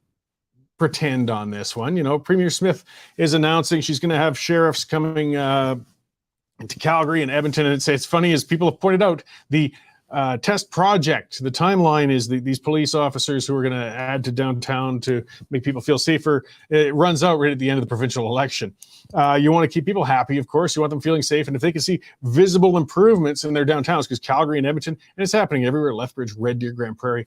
pretend on this one. Premier Smith is announcing she's going to have sheriffs coming into Calgary and Edmonton. And it's funny, as people have pointed out, the test project, the timeline is these police officers who are going to add to downtown to make people feel safer. It runs out right at the end of the provincial election. You want to keep people happy, of course. You want them feeling safe. And if they can see visible improvements in their downtowns, because Calgary and Edmonton, and it's happening everywhere, Lethbridge, Red Deer, Grand Prairie,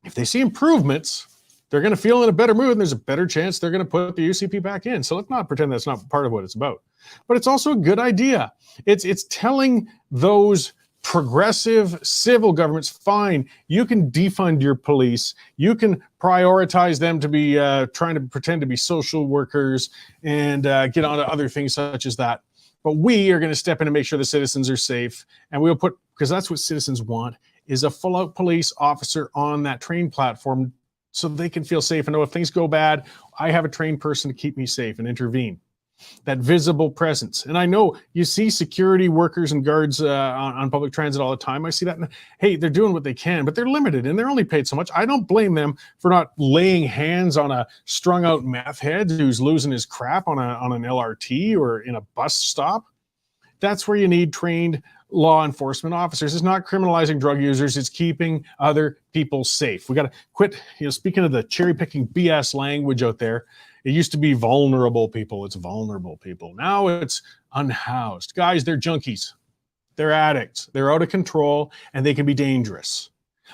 if they see improvements, they're going to feel in a better mood, and there's a better chance they're going to put the UCP back in. So let's not pretend that's not part of what it's about. But it's also a good idea. It's telling those progressive civil governments, fine, you can defund your police. You can prioritize them to be trying to pretend to be social workers and get on to other things such as that. But we are going to step in and make sure the citizens are safe. And we'll put, because that's what citizens want, is a full-out police officer on that train platform so they can feel safe and know if things go bad, I have a trained person to keep me safe and intervene. That visible presence. And I know you see security workers and guards on public transit all the time. I see that. Hey, they're doing what they can, but they're limited and they're only paid so much. I don't blame them for not laying hands on a strung out meth head who's losing his crap on an LRT or in a bus stop. That's where you need trained law enforcement officers. It's not criminalizing drug users. It's keeping other people safe. We got to quit, speaking of the cherry picking BS language out there, it used to be vulnerable people. It's vulnerable people. Now it's unhoused. Guys, they're junkies. They're addicts. They're out of control and they can be dangerous.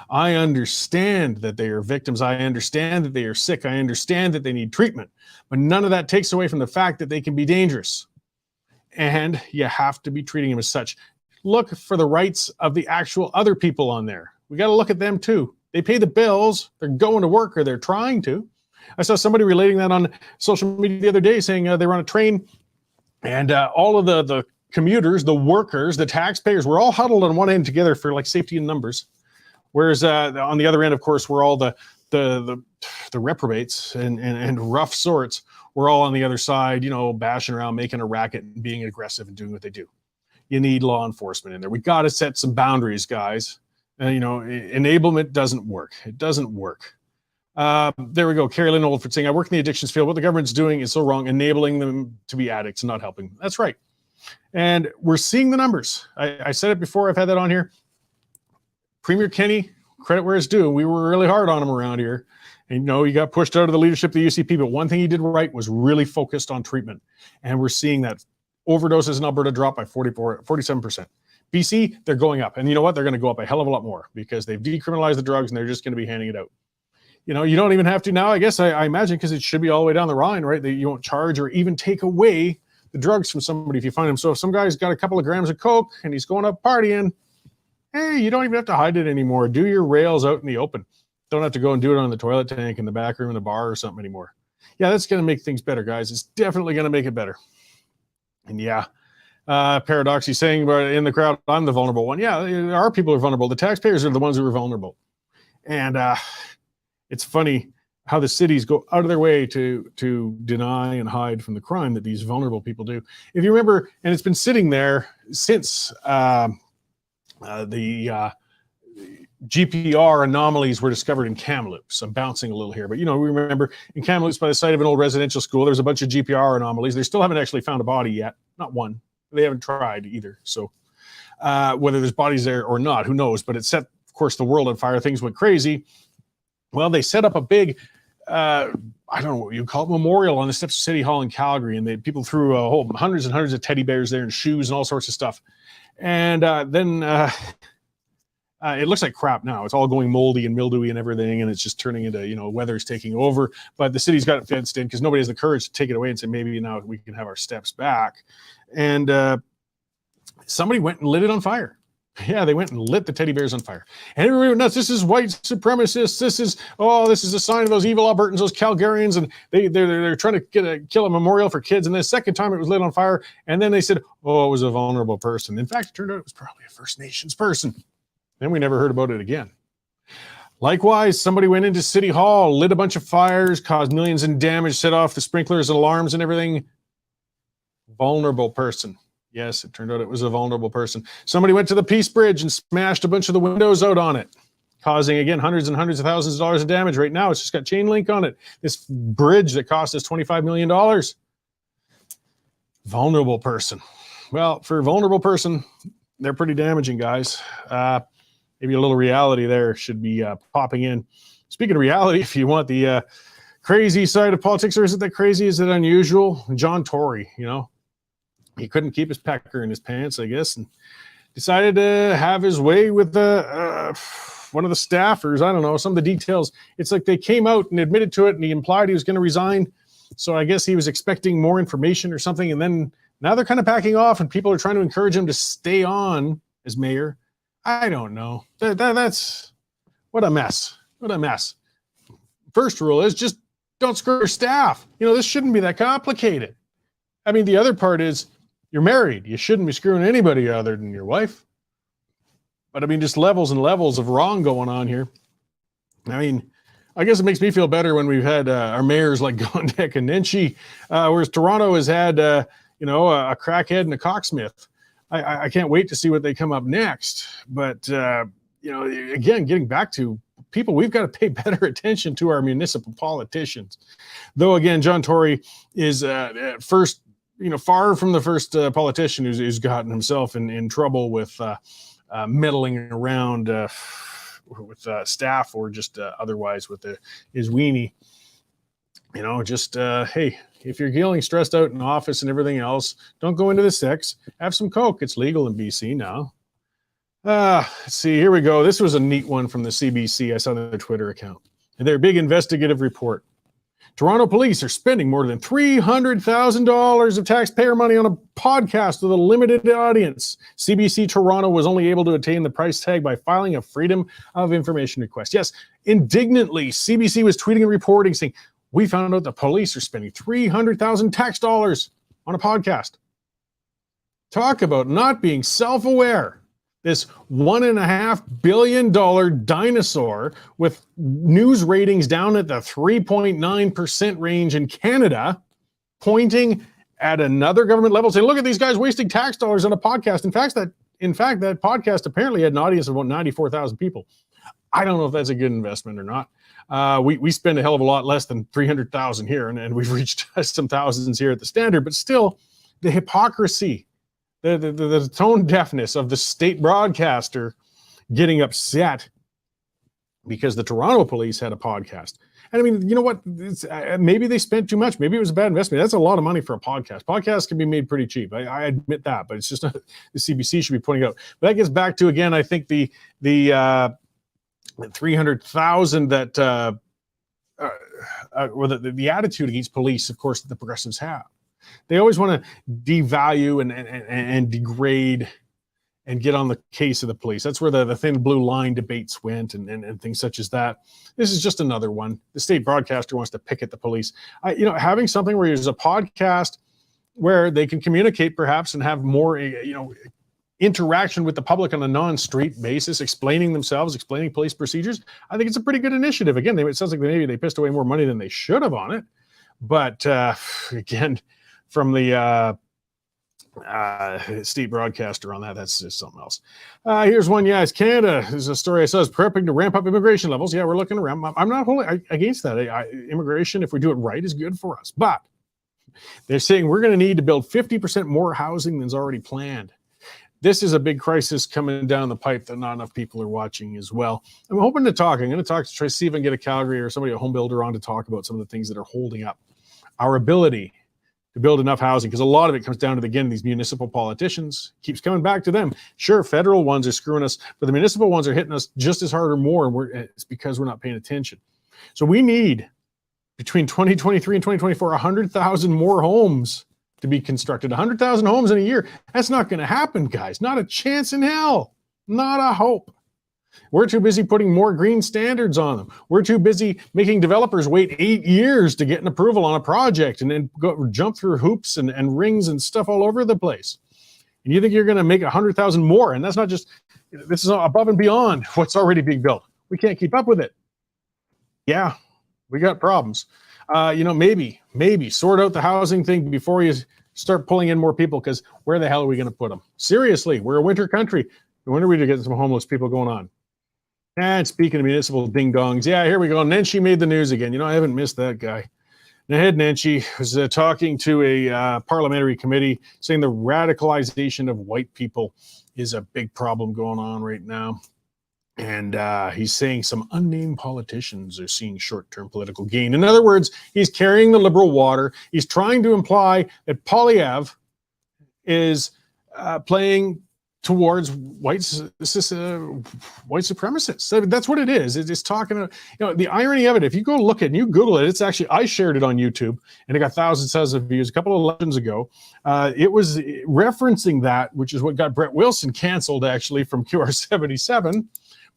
I understand that they are victims. I understand that they are sick. I understand that they need treatment, but none of that takes away from the fact that they can be dangerous. And you have to be treating them as such. Look for the rights of the actual other people on there. We got to look at them too. They pay the bills. They're going to work, or they're trying to. I saw somebody relating that on social media the other day, saying they were on a train and all of the commuters, the workers, the taxpayers were all huddled on one end together for like safety in numbers. Whereas on the other end, of course, were all the reprobates and rough sorts. We're all on the other side, bashing around, making a racket and being aggressive and doing what they do. You need law enforcement in there. We got to set some boundaries, guys. Enablement doesn't work. It doesn't work. There we go. Carrie Lynn Oldford saying, I work in the addictions field. What the government's doing is so wrong, enabling them to be addicts and not helping. That's right. And we're seeing the numbers. I said it before. I've had that on here. Premier Kenney, credit where it's due. We were really hard on him around here. And he got pushed out of the leadership of the UCP. But one thing he did right was really focused on treatment. And we're seeing that overdoses in Alberta drop by 47%. BC, they're going up. And you know what? They're going to go up a hell of a lot more because they've decriminalized the drugs and they're just going to be handing it out. You don't even have to now, I guess, I imagine, because it should be all the way down the line, right? That you won't charge or even take away the drugs from somebody if you find them. So if some guy's got a couple of grams of coke and he's going up partying, hey, you don't even have to hide it anymore. Do your rails out in the open. Don't have to go and do it on the toilet tank in the back room in the bar or something anymore. Yeah, that's going to make things better, guys. It's definitely going to make it better. And yeah, Paradoxy saying about in the crowd, I'm the vulnerable one. Yeah, our people are vulnerable. The taxpayers are the ones who are vulnerable. And it's funny how the cities go out of their way to deny and hide from the crime that these vulnerable people do. If you remember, and it's been sitting there since the GPR anomalies were discovered in Kamloops. I'm bouncing a little here, but we remember in Kamloops by the site of an old residential school, there was a bunch of GPR anomalies. They still haven't actually found a body yet. Not one. They haven't tried either. So whether there's bodies there or not, who knows? But it set, of course, the world on fire. Things went crazy. Well, they set up a big, I don't know what you call it, memorial on the steps of City Hall in Calgary. And people threw hundreds and hundreds of teddy bears there and shoes and all sorts of stuff. And then it looks like crap now. It's all going moldy and mildewy and everything. And it's just turning into, weather's taking over. But the city's got it fenced in because nobody has the courage to take it away and say, maybe now we can have our steps back. And somebody went and lit it on fire. Yeah, they went and lit the teddy bears on fire. And everybody went nuts. This is white supremacists. This is a sign of those evil Albertans, those Calgarians. And they're trying to kill a memorial for kids. And the second time it was lit on fire. And then they said, it was a vulnerable person. In fact, it turned out it was probably a First Nations person. Then we never heard about it again. Likewise, somebody went into City Hall, lit a bunch of fires, caused millions in damage, set off the sprinklers and alarms and everything. Vulnerable person. Yes, it turned out it was a vulnerable person. Somebody went to the Peace Bridge and smashed a bunch of the windows out on it, causing, again, hundreds and hundreds of thousands of dollars of damage. Right now, it's just got chain link on it. This bridge that cost us $25 million. Vulnerable person. Well, for a vulnerable person, they're pretty damaging, guys. Maybe a little reality there should be popping in. Speaking of reality, if you want the crazy side of politics, or is it that crazy? Is it unusual? John Tory, he couldn't keep his pecker in his pants, I guess, and decided to have his way with one of the staffers. I don't know, some of the details. It's like they came out and admitted to it, and he implied he was going to resign. So I guess he was expecting more information or something, and then now they're kind of backing off, and people are trying to encourage him to stay on as mayor. I don't know. That's what a mess. What a mess. First rule is just don't screw your staff. This shouldn't be that complicated. I mean, the other part is you're married. You shouldn't be screwing anybody other than your wife. But I mean, just levels and levels of wrong going on here. I mean, I guess it makes me feel better when we've had our mayors like Gondek and Nenshi, whereas Toronto has had, a crackhead and a cocksmith. I can't wait to see what they come up next. But, again, getting back to people, we've got to pay better attention to our municipal politicians. Though, again, John Tory is first, far from the first politician who's gotten himself in trouble with meddling around with staff or just otherwise with his weenie. Hey, if you're feeling stressed out in office and everything else, don't go into the sex. Have some Coke. It's legal in BC now. Let's see. Here we go. This was a neat one from the CBC. I saw on their Twitter account. And their big investigative report. Toronto police are spending more than $300,000 of taxpayer money on a podcast with a limited audience. CBC Toronto was only able to attain the price tag by filing a Freedom of Information request. Yes, indignantly, CBC was tweeting and reporting saying, we found out the police are spending $300,000 tax dollars on a podcast. Talk about not being self-aware. This $1.5 billion dinosaur with news ratings down at the 3.9% range in Canada, pointing at another government level, saying, look at these guys wasting tax dollars on a podcast. In fact, that podcast apparently had an audience of about 94,000 people. I don't know if that's a good investment or not. We spend a hell of a lot less than 300,000 here, and we've reached some thousands here at the Standard, but still the hypocrisy, the tone deafness of the state broadcaster getting upset because the Toronto police had a podcast. And I mean, you know what? Maybe they spent too much. Maybe it was a bad investment. That's a lot of money for a podcast. Podcasts can be made pretty cheap. I admit that, but it's just not, the CBC should be pointing out. But that gets back to, again, I think the 300,000 that or the attitude against police, of course, that the progressives have. They always want to devalue and degrade and get on the case of the police. That's where the thin blue line debates went and things such as that. This is just another one. The state broadcaster wants to pick at the police. Having something where there's a podcast where they can communicate perhaps and have more, interaction with the public on a non-street basis, explaining themselves, explaining police procedures. I think it's a pretty good initiative. Again, it sounds like maybe they pissed away more money than they should have on it. But again, from the state broadcaster on that. That's just something else. Here's one. Yeah, it's Canada. There's a story I saw is prepping to ramp up immigration levels. Yeah, we're looking to ramp up. I'm not wholly against that. Immigration, if we do it right, is good for us. But they're saying we're going to need to build 50% more housing than's already planned. This is a big crisis coming down the pipe that not enough people are watching as well. I'm hoping to talk. I'm going to talk to try to see if I can get a Calgary or somebody, a home builder, on to talk about some of the things that are holding up our ability to build enough housing, because a lot of it comes down to, again, these municipal politicians. Keeps coming back to them. Sure, federal ones are screwing us, but the municipal ones are hitting us just as hard or more, and it's because we're not paying attention. So we need, between 2023 and 2024, 100,000 more homes to be constructed. 100,000 homes in a year. That's not going to happen, guys. Not a chance in hell. Not a hope. We're too busy putting more green standards on them. We're too busy making developers wait 8 years to get an approval on a project and then jump through hoops and rings and stuff all over the place. And you think you're going to make 100,000 more, and that's not just, this is above and beyond what's already being built. We can't keep up with it. Yeah, we got problems. Maybe sort out the housing thing before you start pulling in more people, because where the hell are we going to put them? Seriously, we're a winter country. When are we to get some homeless people going on? And speaking of municipal ding-dongs, yeah, here we go. Nenshi made the news again. I haven't missed that guy. Naheed Nenshi was talking to a parliamentary committee, saying the radicalization of white people is a big problem going on right now. And he's saying some unnamed politicians are seeing short-term political gain. In other words, he's carrying the liberal water. He's trying to imply that Poilievre is playing towards white supremacists. That's what it is. It's talking, the irony of it, if you go look at it and you Google it, it's actually, I shared it on YouTube and it got thousands of views a couple of elections ago. It was referencing that, which is what got Brett Wilson canceled actually from QR77.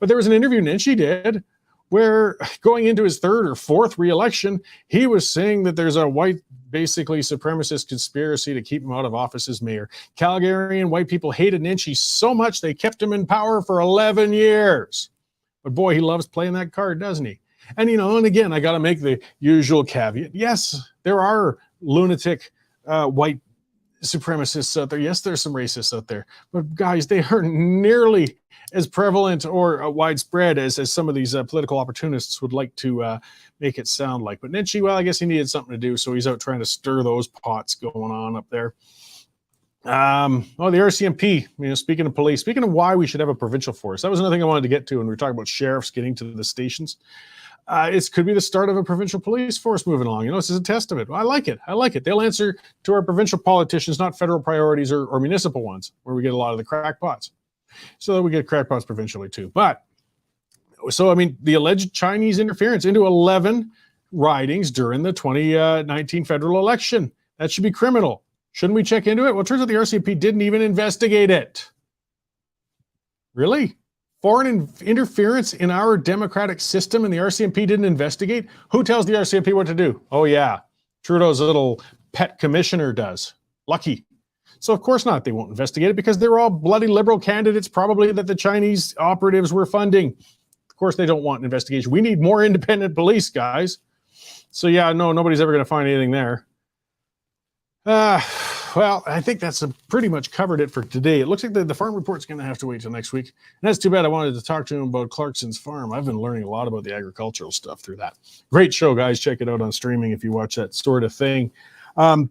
But there was an interview Nenshi did where, going into his third or fourth re-election, he was saying that there's a white, basically supremacist conspiracy to keep him out of office as mayor. Calgarian white people hated Nenshi so much they kept him in power for 11 years. But boy, he loves playing that card, doesn't he? And, and again, I got to make the usual caveat. Yes, there are lunatic white supremacists out there. Yes, there's some racists out there. But guys, they aren't nearly as prevalent or widespread as some of these political opportunists would like to make it sound like. But Nenshi, well, I guess he needed something to do, so he's out trying to stir those pots going on up there. The RCMP, speaking of police, speaking of why we should have a provincial force, that was another thing I wanted to get to when we were talking about sheriffs getting to the stations. It could be the start of a provincial police force moving along. This is a test of it. I like it. They'll answer to our provincial politicians, not federal priorities or municipal ones, where we get a lot of the crackpots. So that we get crackpots provincially too. The alleged Chinese interference into 11 ridings during the 2019 federal election, that should be criminal. Shouldn't we check into it? Well, it turns out the RCMP didn't even investigate it. Really? Foreign interference in our democratic system and the RCMP didn't investigate? Who tells the RCMP what to do? Oh yeah, Trudeau's little pet commissioner does. Lucky. So of course not, they won't investigate it, because they're all bloody liberal candidates probably that the Chinese operatives were funding. Of course they don't want an investigation. We need more independent police, guys. So yeah, no, nobody's ever going to find anything there. Well, I think that's pretty much covered it for today. It looks like the farm report's going to have to wait till next week. And that's too bad. I wanted to talk to him about Clarkson's farm. I've been learning a lot about the agricultural stuff through that. Great show, guys. Check it out on streaming if you watch that sort of thing. And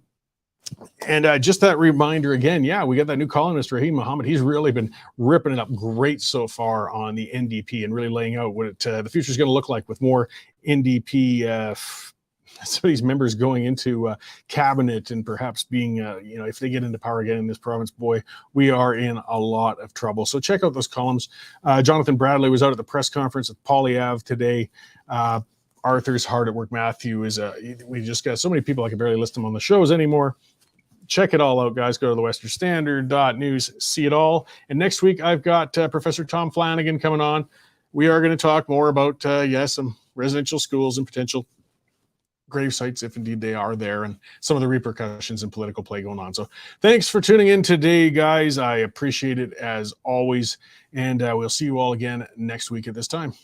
just that reminder again, yeah, we got that new columnist, Raheem Mohammed. He's really been ripping it up great so far on the NDP and really laying out what the future is going to look like with more NDP some of these members going into cabinet and perhaps being, if they get into power again in this province, boy, we are in a lot of trouble. So check out those columns. Jonathan Bradley was out at the press conference with Poilievre today. Arthur's hard at work. Matthew is we just got so many people I can barely list them on the shows anymore. Check it all out, guys. Go to the westernstandard.news, see it all. And next week, I've got Professor Tom Flanagan coming on. We are going to talk more about, some residential schools and potential grave sites, if indeed they are there, and some of the repercussions and political play going on. So thanks for tuning in today, guys. I appreciate it as always. And we'll see you all again next week at this time.